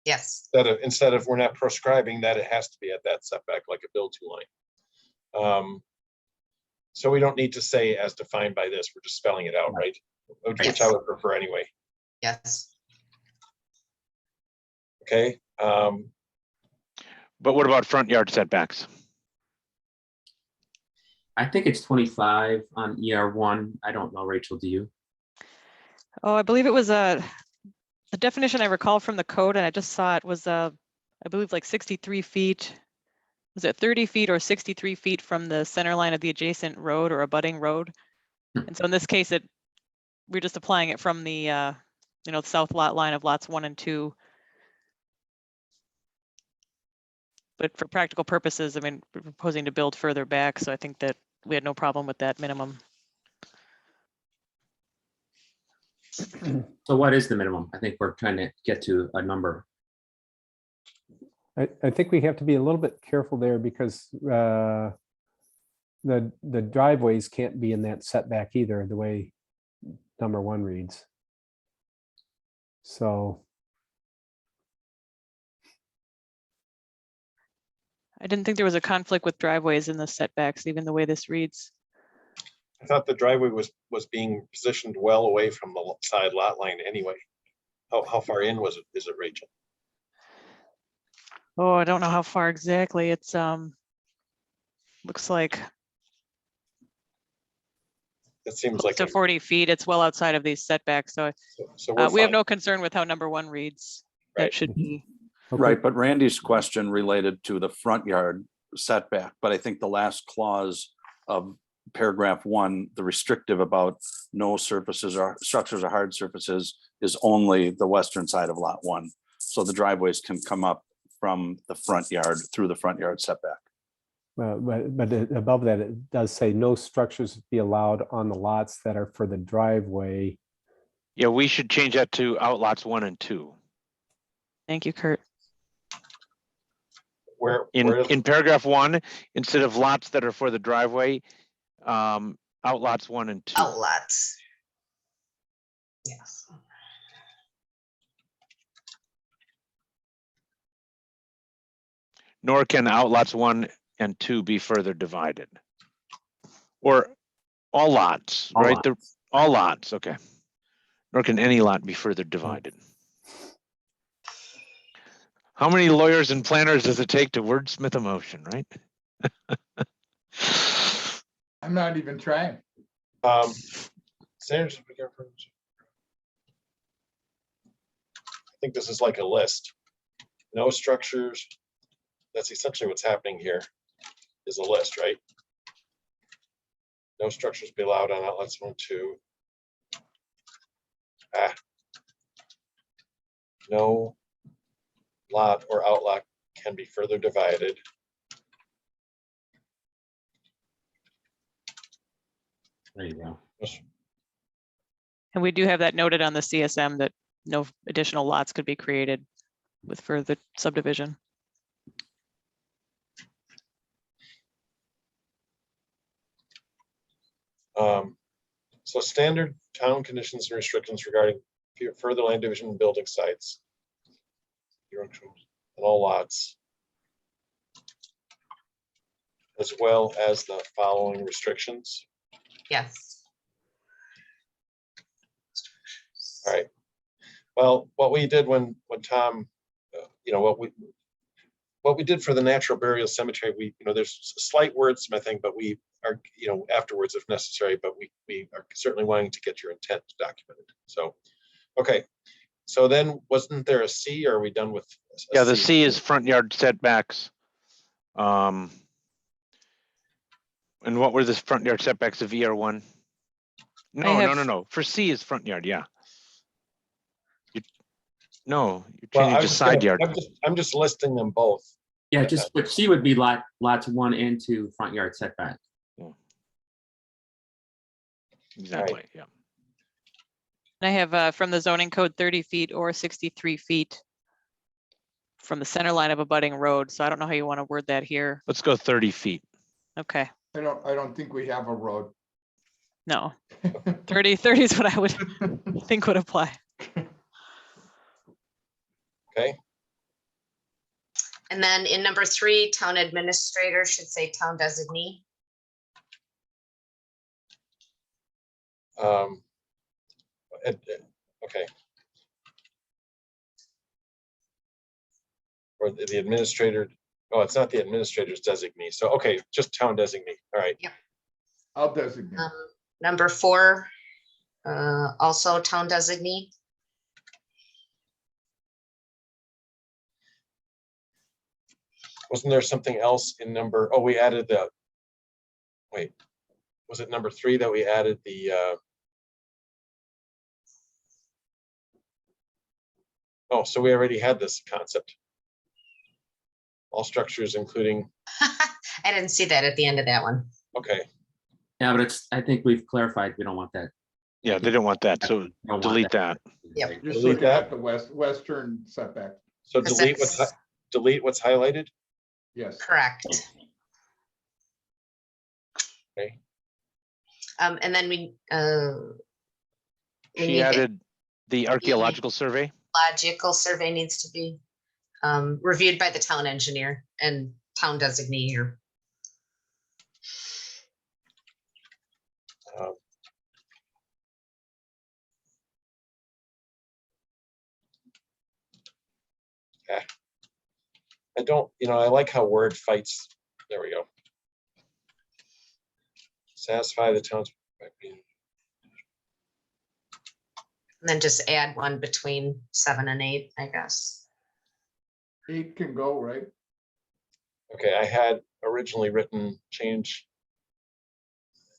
Yes, Instead of we're not prescribing that it has to be at that setback like a build to line. So we don't need to say as defined by this, we're just spelling it out, right? Which I Yes. would prefer anyway. yes. Okay, But what about front yard setbacks? I think it's 25 on ER1. I don't know, Rachel, do you? Oh, I believe it was the definition I recall from the code, and I just saw it was I believe like 63 feet. Was it 30 feet or 63 feet from the center line of the adjacent road or abutting road? And so in this case, we're just applying it from the south lot line of lots 1 and 2. But for practical purposes, I mean, we're proposing to build further back, so I think that we had no problem with that minimum. So what is the minimum? I think we're trying to get to a number. I think we have to be a little bit careful there because the driveways can't be in that setback either, the way number 1 reads. So I didn't think there was a conflict with driveways in the setbacks, even the way this reads. I thought the driveway was being positioned well away from the side lot line anyway. How far in is it, Rachel? Oh, I don't know how far exactly. It's looks like It seems close like to 40 feet. It's well outside of these setbacks. So so we're we have fine. no concern with how number 1 reads. Right. That should be. Okay. Right, but Randy's question related to the front yard setback, but I think the last clause of paragraph 1, the restrictive about no surfaces or structures or hard surfaces is only the western side of lot 1. So the driveways can come up from the front yard through the front yard setback. But above that, it does say no structures be allowed on the lots that are for the driveway. Yeah, we should change that to outlots 1 and 2. Thank you, Kurt. Where In paragraph 1, instead of lots that are for the driveway, outlots 1 and 2. Outlots. Yes. Nor can outlots 1 and 2 be further divided. Or all lots, All right? lots. All lots, okay. Nor can any lot be further divided. How many lawyers and planners does it take to wordsmith a motion, right? I'm not even trying. Standards. I think this is like a list. No structures. That's essentially what's happening here. Is a list, right? No structures be allowed on outlets 1, 2. No lot or outlot can be further divided. There you go. And we do have that noted on the CSM that no additional lots could be created with further subdivision. So standard town conditions and restrictions regarding further land division and building sites. On all lots. As well as the following restrictions. Yes. All right. Well, what we did when Tom, what we did for the natural burial cemetery, there's slight wordsmithing, but we are, afterwards if necessary, but we are certainly wanting to get your intent documented. So, okay. So then wasn't there a C, or are we done with? Yeah, the C is front yard setbacks. And what were the front yard setbacks of ER1? No. For C is front yard, yeah. You're changing to side yard. I'm just listing them both. Yeah, just, but C would be lots 1 and 2 front yard setback. Yeah. Exactly, Right. yeah. I have from the zoning code 30 feet or 63 feet from the center line of a budding road. So I don't know how you want to word that here. Let's go 30 feet. Okay, I don't think we have a road. no, 30 is what I would think would apply. Okay. And then in number 3, town administrator should say town designee. Okay. Or the administrator. Oh, it's not the administrator's designee. So, okay, just town designee. All right. Yep. I'll designate. Number 4, also town designee. Wasn't there something else in number? Oh, we added the. Wait, was it number 3 that we added the? Oh, so we already had this concept. All structures, including. I didn't see that at the end of that one. Okay. Yeah, but I think we've clarified, we don't want that. Yeah, they don't want that, so We don't want delete that. Yep. Just Delete looking at that. the western setback. So Because delete what's highlighted. Yes. Correct. Okay. And then we She need added the archaeological survey. logical survey needs to be reviewed by the town engineer, and town designee here. Yeah. I don't, I like how word fights. There we go. Satisfy the town's. And then just add one between 7 and 8, I guess. 8 can go, right? Okay, I had originally written change.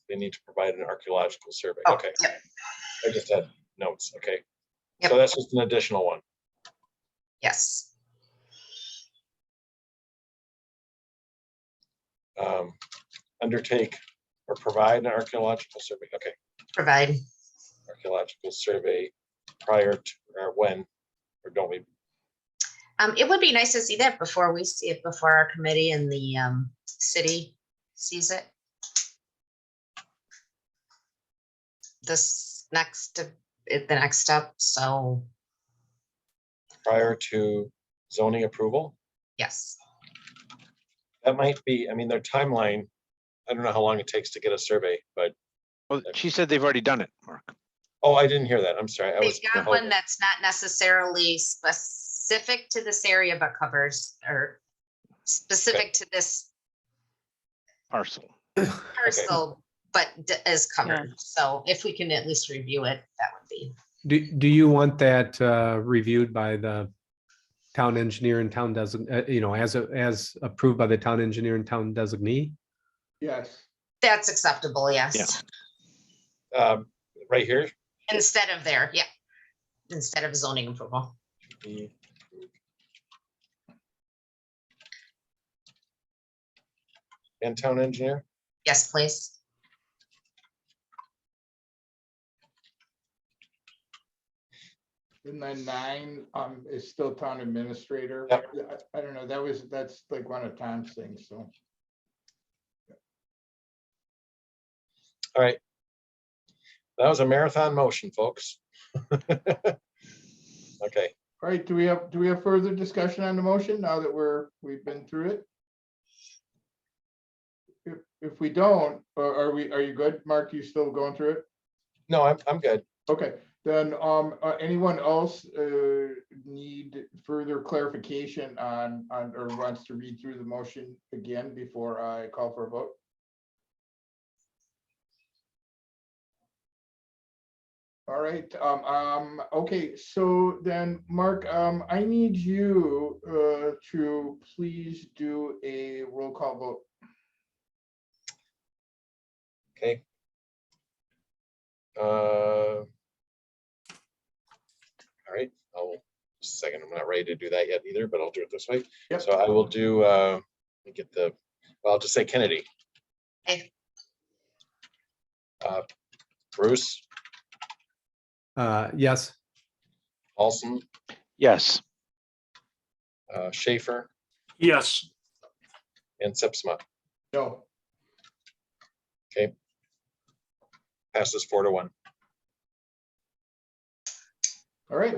They need to provide an archaeological survey. Oh, Okay, yep. I just had notes. Okay, Yep. so that's just an additional one. Yes. Undertake or provide an archaeological survey. Okay, Provide. archaeological survey prior to or when, or don't we? It would be nice to see that before we see it, before our committee and the city sees it. The next step, so Prior to zoning approval? yes. That might be, I mean, their timeline, I don't know how long it takes to get a survey, but, Well, she said they've already done it, Mark. oh, I didn't hear that. I'm sorry. I They've was. got one that's not necessarily specific to this area, but covers or specific to this Parcel. parcel, but is covered. So if we can at least review it, that would be. Do you want that reviewed by the town engineer and town as approved by the town engineer and town designee? Yes. That's acceptable, yes. Right here. Instead of there, yeah. Instead of zoning approval. And town engineer? Yes, please. And then 9 is still town administrator. Yep. I don't know, that's like one of Tom's things, so. All right. That was a marathon motion, folks. Okay. All right, do we have further discussion on the motion now that we've been through it? If we don't, are you good, Mark? You still going through it? No, I'm good. Okay, then anyone else need further clarification on or wants to read through the motion again before I call for a vote? All right, okay, so then Mark, I need you to please do a roll call vote. Okay. All right, just a second. I'm not ready to do that yet either, but I'll do it this way. Yep. So I will do, let me get well, I'll just say Kennedy. Okay. Bruce, Yes. Paulson, Yes. Schaefer, Yes. and Sipsma. No. Okay. Passes 4-1. All right.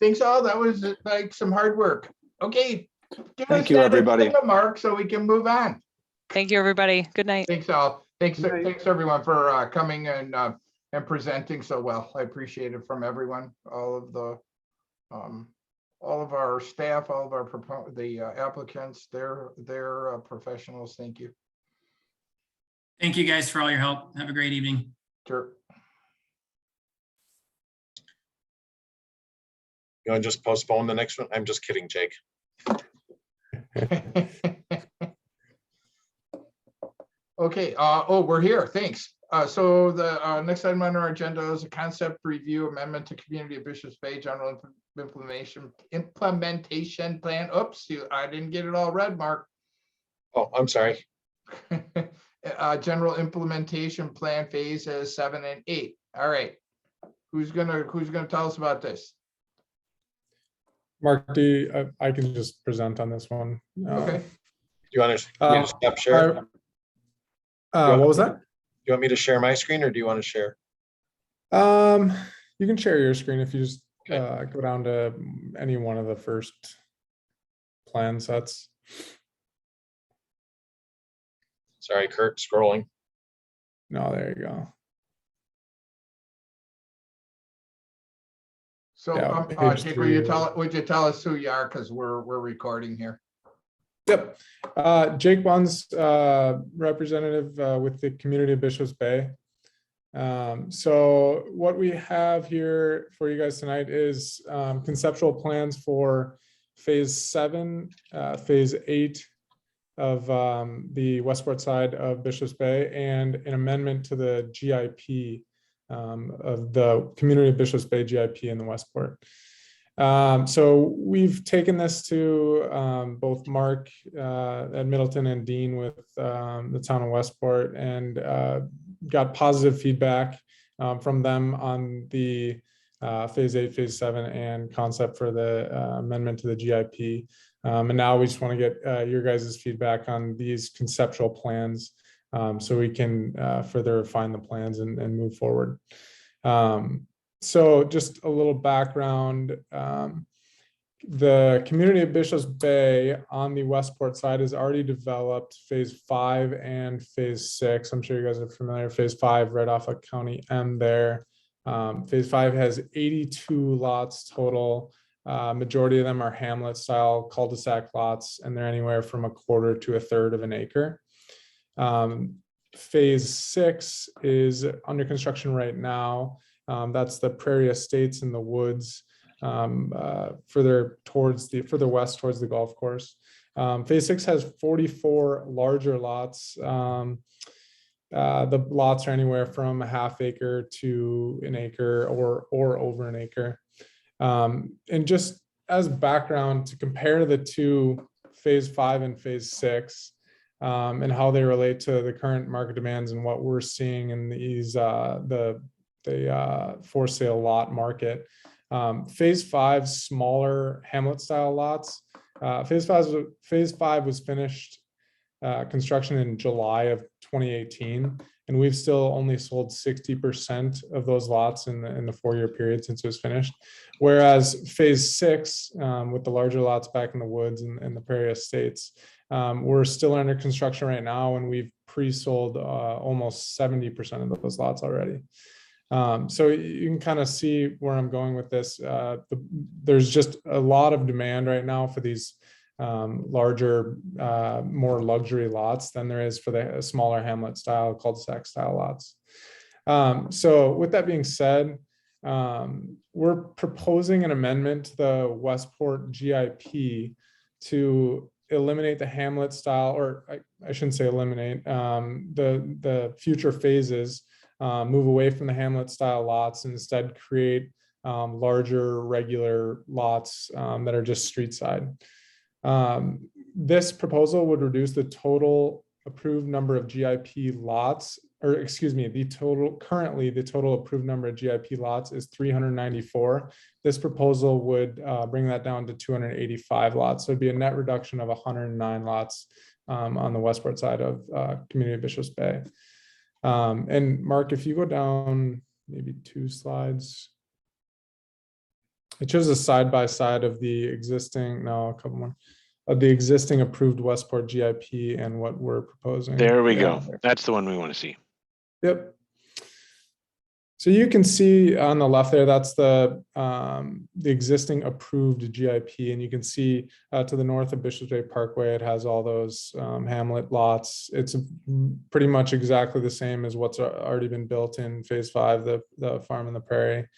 Thanks all. That was like some hard work. Okay. Give Thank us you, that everybody. agenda, Mark, so we can move on. Thank you, everybody. Good night. Thanks all. Thanks Right. everyone for coming and presenting so well. I appreciate it from everyone, all of our staff, all of our applicants, they're professionals. Thank you. Thank you guys for all your help. Have a great evening. Sure. You want to just postpone the next one? I'm just kidding, Jake. Okay, we're here, thanks. So the next item on our agenda is a concept review amendment to Community of Bishops Bay General Implementation Plan. Oops, I didn't get it all read, Mark. Oh, I'm sorry. General Implementation Plan phases 7 and 8. All right. Who's gonna tell us about this? Mark, I can just present on this one. Okay. Do you want to stop share? What was that? Do you want me to share my screen or do you want to share? You can share your screen if you just Okay. go down to any one of the first plan sets. Sorry, Kurt, scrolling. No, there you go. So, Yeah, page Jake, would you 3. tell us who you are? Because we're recording here. Yep. Jake Buns, representative with the community of Bishops Bay. So what we have here for you guys tonight is conceptual plans for phase 7, phase 8 of the Westport side of Bishops Bay, and an amendment to the GIP of the community of Bishops Bay GIP in the Westport. So we've taken this to both Mark at Middleton and Dean with the town of Westport, and got positive feedback from them on the phase 8, phase 7, and concept for the amendment to the GIP. And now we just want to get your guys' feedback on these conceptual plans, so we can further refine the plans and move forward. So just a little background. The community of Bishops Bay on the Westport side has already developed phase 5 and phase 6. I'm sure you guys are familiar. Phase 5 right off of County M there. Phase 5 has 82 lots total. Majority of them are hamlet style cul-de-sac lots, and they're anywhere from 1/4 to 1/3 of an acre. Phase 6 is under construction right now. That's the Prairie Estates in the woods, further west towards the golf course. Phase 6 has 44 larger lots. The lots are anywhere from 1/2 acre to an acre or over an acre. And just as background to compare the two, phase 5 and phase 6, and how they relate to the current market demands and what we're seeing in these the for sale lot market. Phase 5 smaller hamlet style lots. Phase 5 was finished construction in July of 2018, and we've still only sold 60% of those lots in the 4-year period since it was finished. Whereas phase 6, with the larger lots back in the woods and the Prairie Estates, we're still under construction right now, and we've pre-sold almost 70% of those lots already. So you can kind of see where I'm going with this. There's just a lot of demand right now for these larger, more luxury lots than there is for the smaller hamlet style, cul-de-sac style lots. So with that being said, we're proposing an amendment to the Westport GIP to eliminate the hamlet style, or I shouldn't say eliminate, the future phases, move away from the hamlet style lots and instead create larger regular lots that are just street side. This proposal would reduce the total approved number of GIP lots, or excuse me, currently the total approved number of GIP lots is 394. This proposal would bring that down to 285 lots. So it'd be a net reduction of 109 lots on the Westport side of community of Bishops Bay. And Mark, if you go down maybe 2 slides, it shows a side by side of the existing, no, a couple more, of the existing approved Westport GIP and what we're proposing. There we go. That's the one we want to see. Yep. So you can see on the left there, that's the existing approved GIP, and you can see to the north of Bishops Bay Parkway, it has all those hamlet lots. It's pretty much exactly the same as what's already been built in phase 5, the farm in the prairie.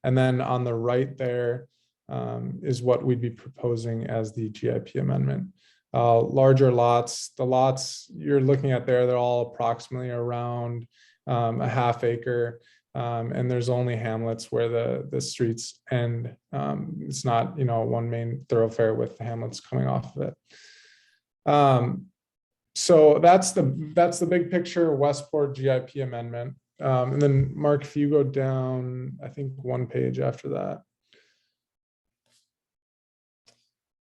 And then on the right there is what we'd be proposing as the GIP amendment. Larger lots, the lots you're looking at there, they're all approximately around 1/2 acre. And there's only hamlets where the streets end. It's not, one main thoroughfare with the hamlets coming off of it. So that's the big picture Westport GIP amendment. And then Mark, if you go down, I think 1 page after that.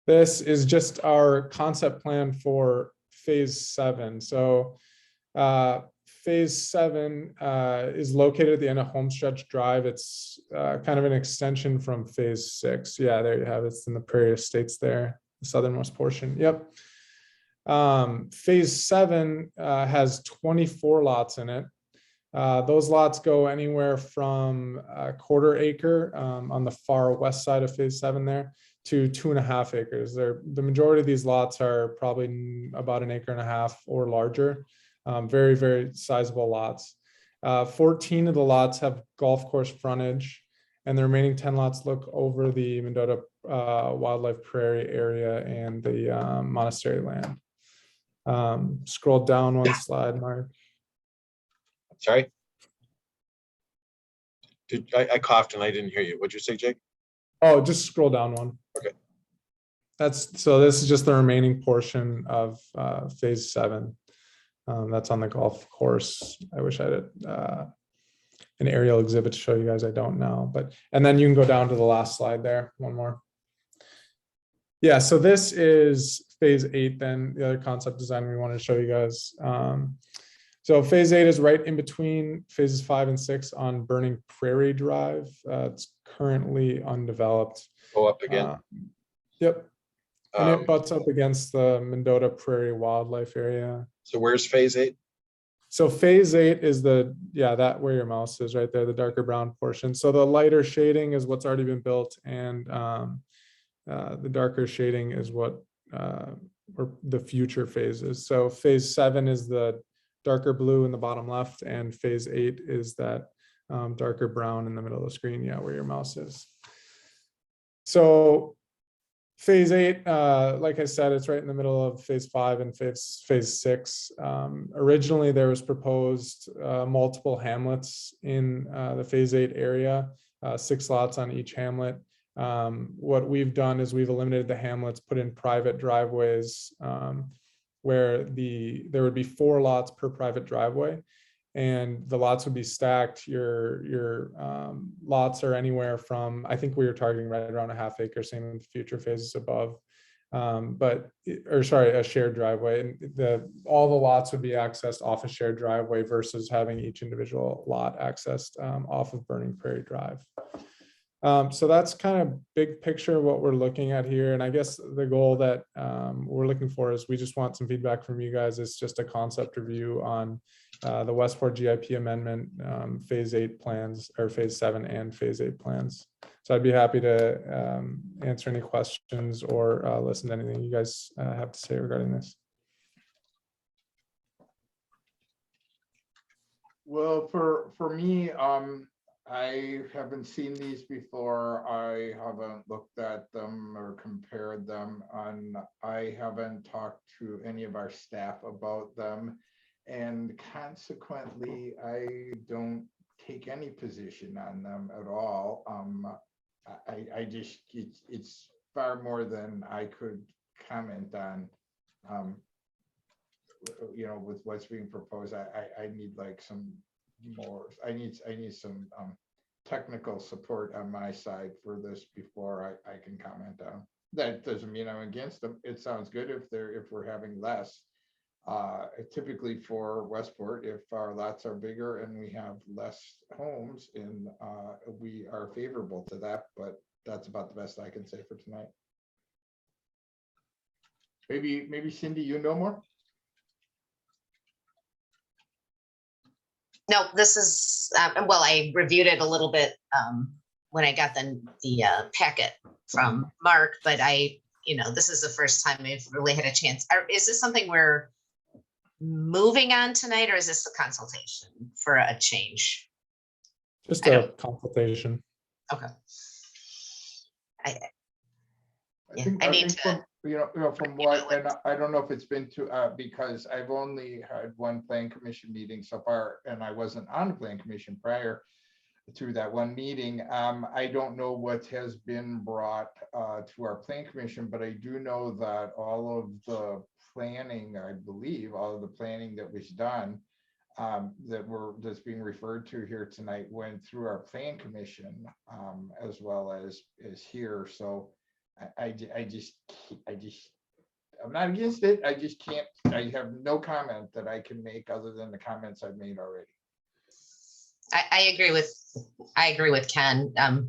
This is just our concept plan for phase 7. So phase 7 is located at the end of Homestretch Drive. It's kind of an extension from phase 6. Yeah, there you have it. It's in the Prairie Estates there, the southernmost portion. Yep. Phase 7 has 24 lots in it. Those lots go anywhere from a quarter acre on the far west side of phase 7 there to 2.5 acres. The majority of these lots are probably about 1.5 acres or larger. Very, very sizable lots. 14 of the lots have golf course frontage, and the remaining 10 lots look over the Mendota Wildlife Prairie area and the monastery land. Scroll down one slide, Mark. Sorry. I coughed and I didn't hear you. What'd you say, Jake? Oh, just scroll down one. Okay. So this is just the remaining portion of phase 7. That's on the golf course. I wish I had an aerial exhibit to show you guys. I don't know, and then you can go down to the last slide there. One more. Yeah, so this is phase 8, then the other concept design we wanted to show you guys. So phase 8 is right in between phases 5 and 6 on Burning Prairie Drive. It's currently undeveloped. Go up again. Yep. And it butts up against the Mendota Prairie Wildlife Area. So where's phase 8? So phase 8 is that where your mouse is right there, the darker brown portion. So the lighter shading is what's already been built, and the darker shading is what or the future phases. So phase 7 is the darker blue in the bottom left, and phase 8 is that darker brown in the middle of the screen. Yeah, where your mouse is. So phase 8, like I said, it's right in the middle of phase 5 and phase 6. Originally, there was proposed multiple hamlets in the phase 8 area, 6 lots on each hamlet. What we've done is we've eliminated the hamlets, put in private driveways, where there would be 4 lots per private driveway, and the lots would be stacked. Your lots are anywhere from, I think we were targeting right around 1/2 acre, same with future phases above, a shared driveway. And all the lots would be accessed off a shared driveway versus having each individual lot accessed off of Burning Prairie Drive. So that's kind of big picture what we're looking at here. And I guess the goal that we're looking for is we just want some feedback from you guys. It's just a concept review on the Westport GIP amendment, phase 8 plans, or phase 7 and phase 8 plans. So I'd be happy to answer any questions or listen to anything you guys have to say regarding this. Well, for me, I haven't seen these before. I haven't looked at them or compared them, and I haven't talked to any of our staff about them. And consequently, I don't take any position on them at all. I just, it's far more than I could comment on. With what's being proposed, I need like some more. I need some technical support on my side for this before I can comment on. That doesn't mean I'm against them. It sounds good if we're having less. Typically for Westport, if our lots are bigger and we have less homes, and we are favorable to that, but that's about the best I can say for tonight. Maybe Cindy, you know more? No, this is, well, I reviewed it a little bit when I got the packet from Mark, but this is the first time I've really had a chance. Is this something we're moving on tonight, or is this a consultation for a change? Just a consultation. Okay. I think from what, and I don't know if it's been to, because I've only had one plan commission meeting so far, and I wasn't on the plan commission prior to that one meeting. I don't know what has been brought to our plan commission, but I do know that all of the planning, I believe, all of the planning that was done that's being referred to here tonight went through our plan commission, as well as here. So I'm not against it. I just can't, I have no comment that I can make other than the comments I've made already. I agree with Ken. I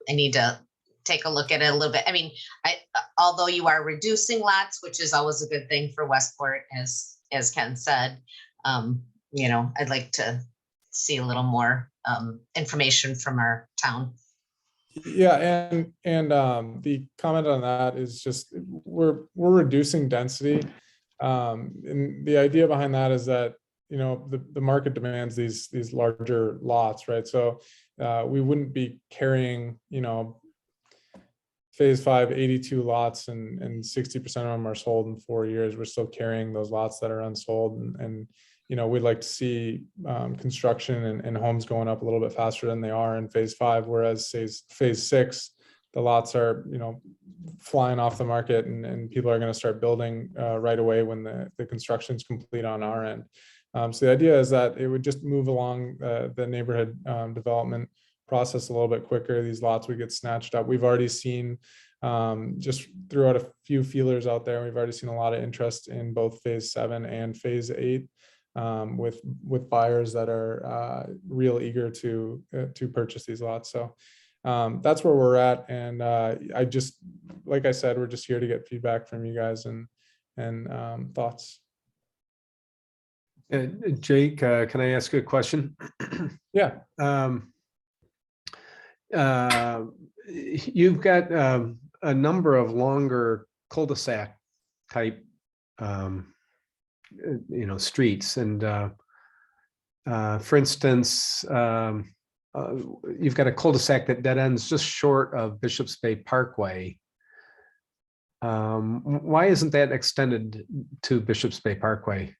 need to take a look at it a little bit. I mean, although you are reducing lots, which is always a good thing for Westport, as Ken said, you know, I'd like to see a little more information from our town. Yeah, and the comment on that is just we're reducing density. And the idea behind that is that, you know, the market demands these larger lots, right? So we wouldn't be carrying, you know, phase 5, 82 lots and 60% of them are sold in 4 years. We're still carrying those lots that are unsold, and you know, we'd like to see construction and homes going up a little bit faster than they are in phase 5, whereas phase 6, the lots are, you know, flying off the market, and people are going to start building right away when the construction is complete on our end. So the idea is that it would just move along the neighborhood development process a little bit quicker. These lots would get snatched up. We've already seen, just threw out a few feelers out there, we've already seen a lot of interest in both phase 7 and phase 8. With buyers that are real eager to purchase these lots. So that's where we're at. And I just, like I said, we're just here to get feedback from you guys and thoughts. Jake, can I ask you a question? Yeah. You've got a number of longer cul-de-sac type you know, streets, and for instance, you've got a cul-de-sac that dead ends just short of Bishop's Bay Parkway. Why isn't that extended to Bishop's Bay Parkway?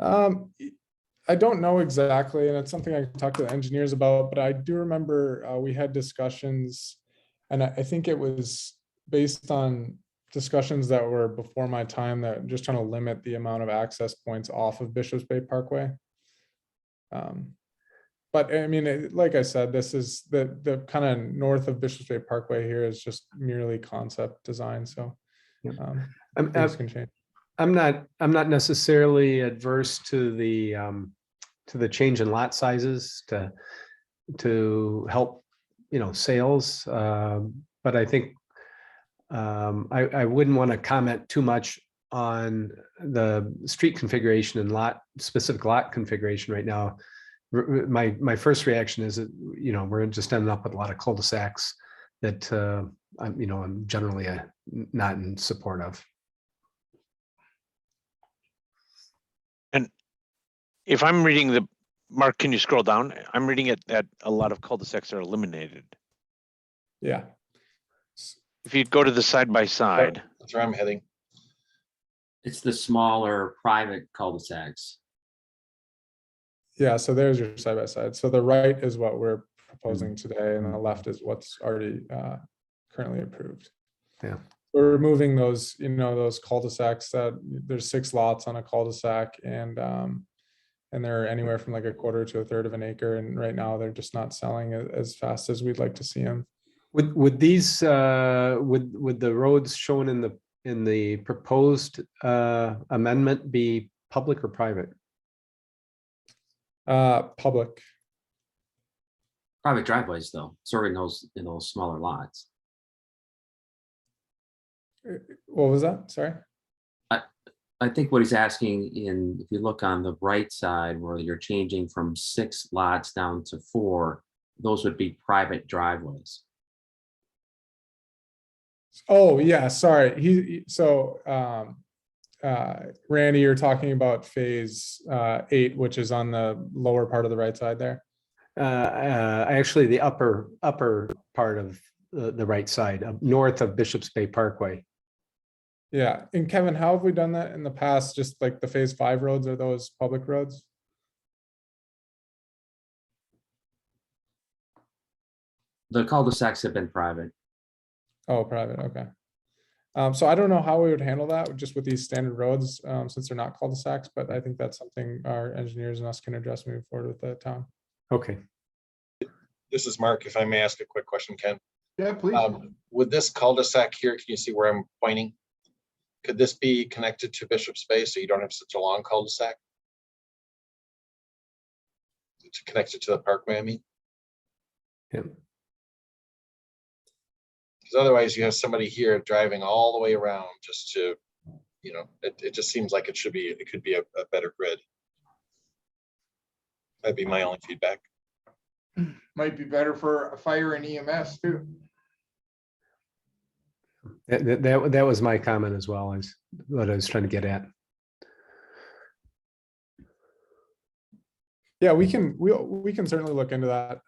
I don't know exactly, and it's something I can talk to the engineers about, but I do remember we had discussions, and I think it was based on discussions that were before my time, that just trying to limit the amount of access points off of Bishop's Bay Parkway. But I mean, like I said, this is the kind of north of Bishop's Bay Parkway here is just merely concept design. So things can change. I'm not necessarily adverse to the change in lot sizes to help, you know, sales, but I think I wouldn't want to comment too much on the street configuration and specific lot configuration right now. My first reaction is that, you know, we're just ending up with a lot of cul-de-sacs that I'm generally not in support of. And if I'm reading Mark, can you scroll down? I'm reading it that a lot of cul-de-sacs are eliminated. Yeah. If you go to the side by side. That's where I'm heading. It's the smaller private cul-de-sacs. Yeah, so there's your side by side. So the right is what we're proposing today, and the left is what's already currently approved. Yeah. We're removing those, you know, those cul-de-sacs that there's 6 lots on a cul-de-sac, and they're anywhere from like a quarter to a third of an acre. And right now they're just not selling as fast as we'd like to see them. Would these would the roads shown in the proposed amendment be public or private? Public. Private driveways, though, sort of in those smaller lots. What was that? Sorry. I think what he's asking if you look on the right side where you're changing from 6 lots down to 4, those would be private driveways. Oh yeah, sorry. Randy, you're talking about phase 8, which is on the lower part of the right side there. Actually, the upper part of the right side, north of Bishop's Bay Parkway. Yeah, and Kevin, how have we done that in the past? Just like the phase 5 roads, are those public roads? The cul-de-sacs have been private. Oh, private, okay. So I don't know how we would handle that just with these standard roads, since they're not cul-de-sacs, but I think that's something our engineers and us can address moving forward with the town. Okay. This is Mark. If I may ask a quick question, Ken. Yeah, please. With this cul-de-sac here, can you see where I'm pointing? Could this be connected to Bishop's Bay so you don't have such a long cul-de-sac? To connect it to the parkway, I mean? Yeah. Because otherwise you have somebody here driving all the way around just to, it just seems like it could be a better grid. That'd be my only feedback. Might be better for a fire and EMS too. That was my comment as well, is what I was trying to get at. Yeah, we can certainly look into that.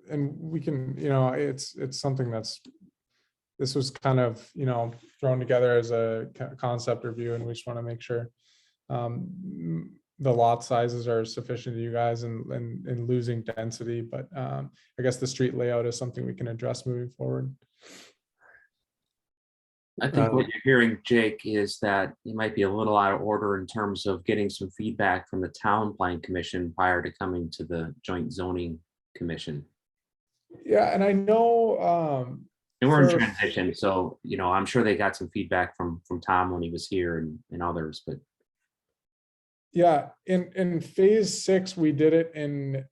And we can, it's something this was kind of, thrown together as a concept review, and we just want to make sure the lot sizes are sufficient to you guys and losing density. But I guess the street layout is something we can address moving forward. I think what you're hearing, Jake, is that it might be a little out of order in terms of getting some feedback from the town plan commission prior to coming to the joint zoning commission. Yeah, and I know And we're in for- transition, so I'm sure they got some feedback from Tom when he was here and others, but yeah, in phase 6, we did it in,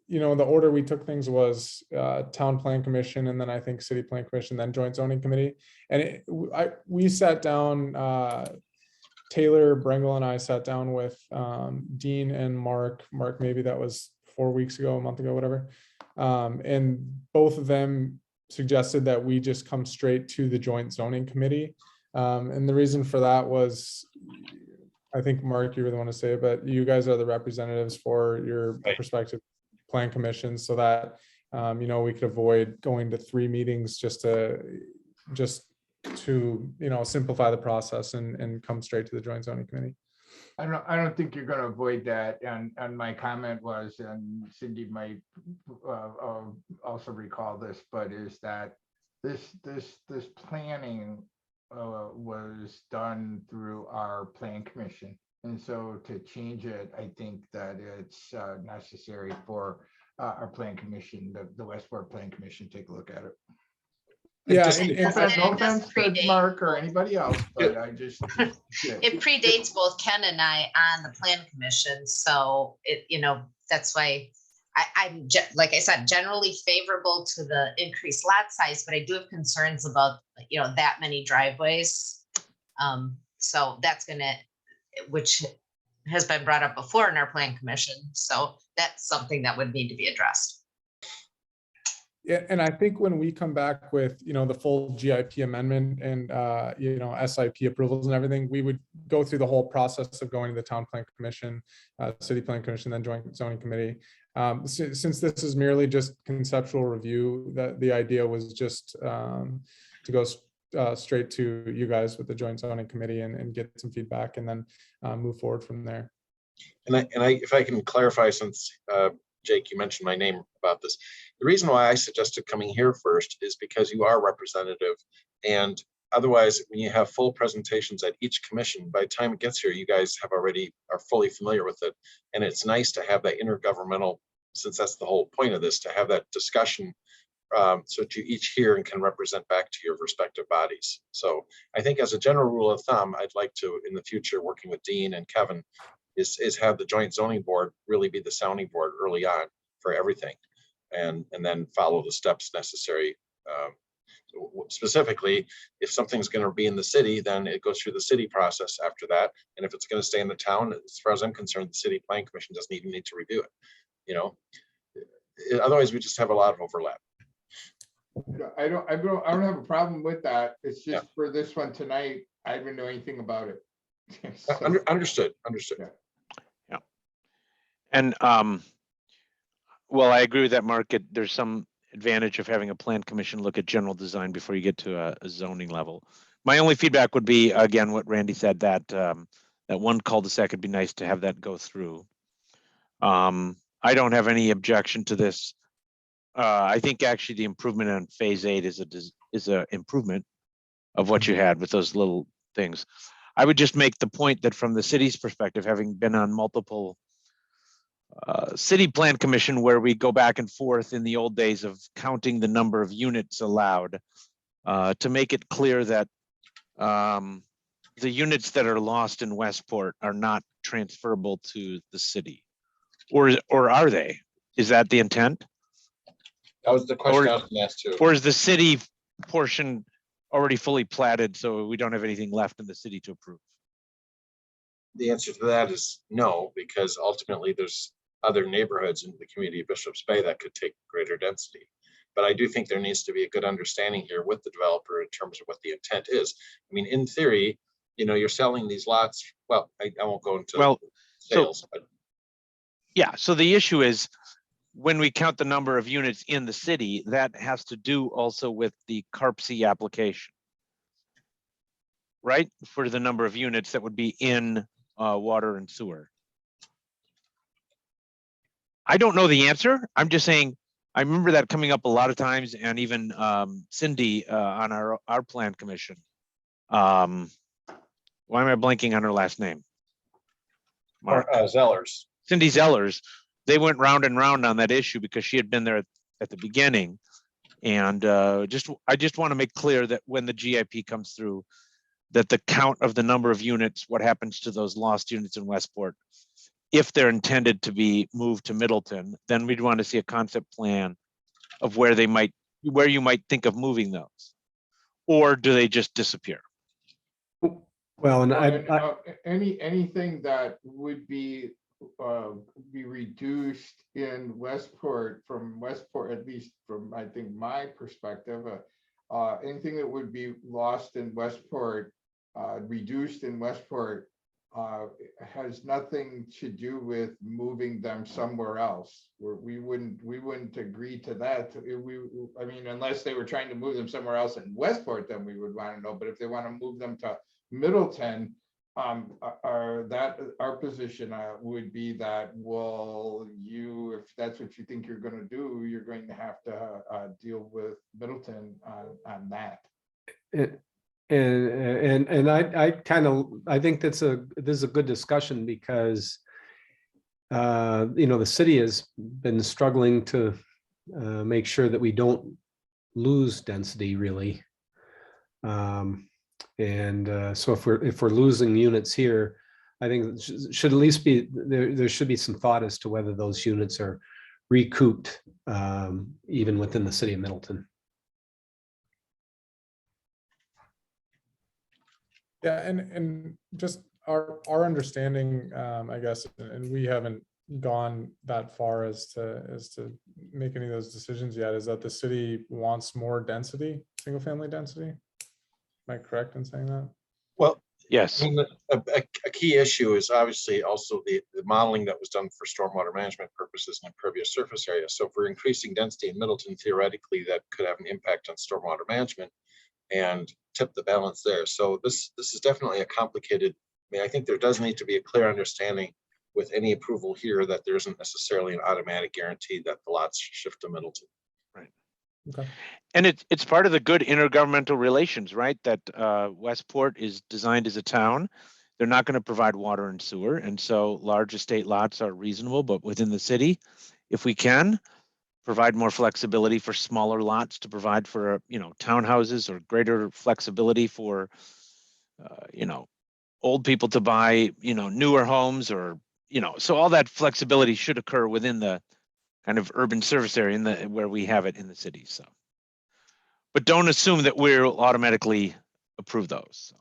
the order we took things was town plan commission, and then I think city plan commission, then joint zoning committee. And we sat down, Taylor Brengel and I sat down with Dean and Mark, maybe that was 4 weeks ago, a month ago, whatever. And both of them suggested that we just come straight to the joint zoning committee. And the reason for that was, I think, Mark, you were the one to say it, but you guys are the representatives for your prospective plan commission, so that, we could avoid going to 3 meetings just to simplify the process and come straight to the joint zoning committee. I don't think you're going to avoid that. And my comment was, and Cindy might also recall this, but is that this planning was done through our plan commission. And so to change it, I think that it's necessary for our plan commission, the Westport Plan Commission, take a look at it. Yeah, Just, and no offense to predate. Mark or anybody else, but I just. It predates both Ken and I on the plan commission, so that's why I'm like I said, generally favorable to the increased lot size, but I do have concerns about that many driveways. So that's which has been brought up before in our plan commission, so that's something that would need to be addressed. Yeah, and I think when we come back with, the full GIP amendment and, SIP approvals and everything, we would go through the whole process of going to the town plan commission, city plan commission, then joint zoning committee. Since this is merely just conceptual review, the idea was just to go straight to you guys with the joint zoning committee and get some feedback, and then move forward from there. And if I can clarify, since Jake, you mentioned my name about this. The reason why I suggested coming here first is because you are representative, and otherwise, when you have full presentations at each commission, by the time it gets here, you guys are fully familiar with it. And it's nice to have that intergovernmental, since that's the whole point of this, to have that discussion so that you each hear and can represent back to your respective bodies. So I think as a general rule of thumb, I'd like to, in the future, working with Dean and Kevin, is have the joint zoning board really be the sounding board early on for everything, and then follow the steps necessary. Specifically, if something's going to be in the city, then it goes through the city process after that. And if it's going to stay in the town, as far as I'm concerned, the city plan commission doesn't even need to review it. Otherwise, we just have a lot of overlap. I don't have a problem with that. It's just for this one tonight, I didn't know anything about it. So, Understood. Yeah. And well, I agree with that, Mark. There's some advantage of having a plan commission look at general design before you get to a zoning level. My only feedback would be, again, what Randy said, that that one cul-de-sac would be nice to have that go through. I don't have any objection to this. I think actually the improvement on phase 8 is a improvement of what you had with those little things. I would just make the point that from the city's perspective, having been on multiple city plan commission where we go back and forth in the old days of counting the number of units allowed, to make it clear that the units that are lost in Westport are not transferable to the city, or are they? Is that the intent? That was the question I was gonna ask too. Or is the city portion already fully platted, so we don't have anything left in the city to approve? The answer to that is no, because ultimately there's other neighborhoods in the community of Bishop's Bay that could take greater density. But I do think there needs to be a good understanding here with the developer in terms of what the intent is. I mean, in theory, you know, you're selling these lots. Well, I won't go into sales, but Yeah, so the issue is when we count the number of units in the city, that has to do also with the CARPC application. Right? For the number of units that would be in water and sewer. I don't know the answer. I'm just saying, I remember that coming up a lot of times, and even Cindy on our plan commission. Why am I blanking on her last name? or Zellers. Cindy Zellers. They went round and round on that issue because she had been there at the beginning. And I just want to make clear that when the GIP comes through, that the count of the number of units, what happens to those lost units in Westport, if they're intended to be moved to Middleton, then we'd want to see a concept plan of where you might think of moving those, or do they just disappear? Well, and anything that would be reduced in Westport, at least from, I think, my perspective, anything that would be lost in Westport, reduced in Westport, has nothing to do with moving them somewhere else. We wouldn't agree to that. I mean, unless they were trying to move them somewhere else in Westport, then we would want to know. But if they want to move them to Middleton, our position would be that, well, if that's what you think you're going to do, you're going to have to deal with Middleton on that. And I think this is a good discussion because you know, the city has been struggling to make sure that we don't lose density really. So if we're losing units here, I think it should at least be there should be some thought as to whether those units are recouped even within the city of Middleton. Yeah, and just our understanding, I guess, and we haven't gone that far as to make any of those decisions yet, is that the city wants more density, single family density. Am I correct in saying that? Well, yes. I mean, a key issue is obviously also the modeling that was done for stormwater management purposes and impervious surface area. So if we're increasing density in Middleton, theoretically, that could have an impact on stormwater management and tip the balance there. So this is definitely a complicated. I mean, I think there does need to be a clear understanding with any approval here that there isn't necessarily an automatic guarantee that the lots shift to Middleton. Right. Okay. And it's part of the good intergovernmental relations, right? That Westport is designed as a town. They're not going to provide water and sewer. And so large estate lots are reasonable, but within the city, if we can provide more flexibility for smaller lots to provide for, you know, townhouses, or greater flexibility for, you know, old people to buy, you know, newer homes, or, you know, so all that flexibility should occur within the kind of urban service area where we have it in the city. So, but don't assume that we'll automatically approve those. So.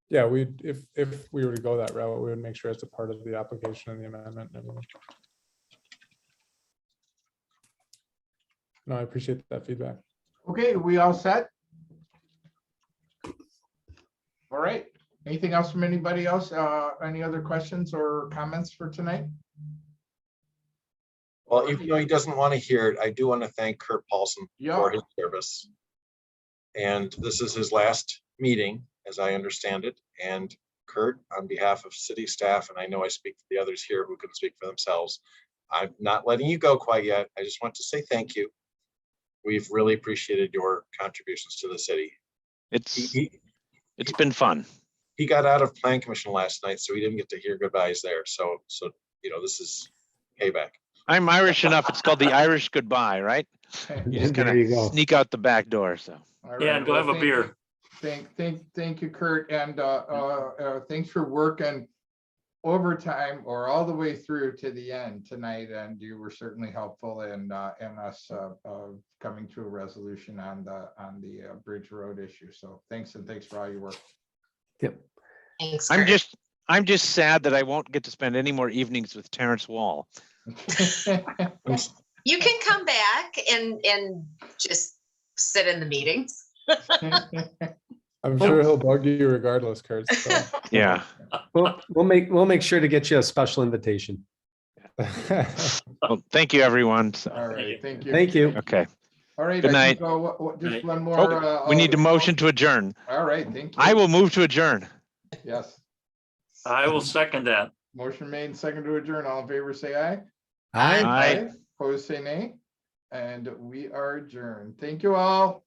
Yeah, if we were to go that route, we would make sure it's a part of the application and the amendment and everything. No, I appreciate that feedback. Okay, we all set? All right. Anything else from anybody else? Any other questions or comments for tonight? Well, even though he doesn't want to hear it, I do want to thank Kurt Paulson for his service. And this is his last meeting, as I understand it. And Kurt, on behalf of city staff, and I know I speak for the others here who can speak for themselves, I'm not letting you go quite yet. I just want to say thank you. We've really appreciated your contributions to the city. It's been fun. He got out of plan commission last night, so he didn't get to hear goodbyes there. So you know, this is payback. I'm Irish enough. It's called the Irish goodbye, right? You just kind of sneak out the back door. So yeah, and go have a beer. Thank you, Kurt, and thanks for working overtime or all the way through to the end tonight, and you were certainly helpful in us coming to a resolution on the Bridge Road issue. So thanks, and thanks for all your work. Yep. Thanks, I'm Kurt. just sad that I won't get to spend any more evenings with Terrence Wall. You can come back and just sit in the meetings. I'm sure he'll bug you regardless, Kurt. So. Yeah. We'll make sure to get you a special invitation. Well, thank you, everyone. So, All right, thank you. Thank you. okay. All right. Good I think, night. just one Oh, more. we need a motion to adjourn. All right, thank you. I will move to adjourn. Yes. I will second that. Motion made, and second to adjourn. All in favor, say aye. Aye. Aye. Opposed, say nay. And we are adjourned. Thank you all.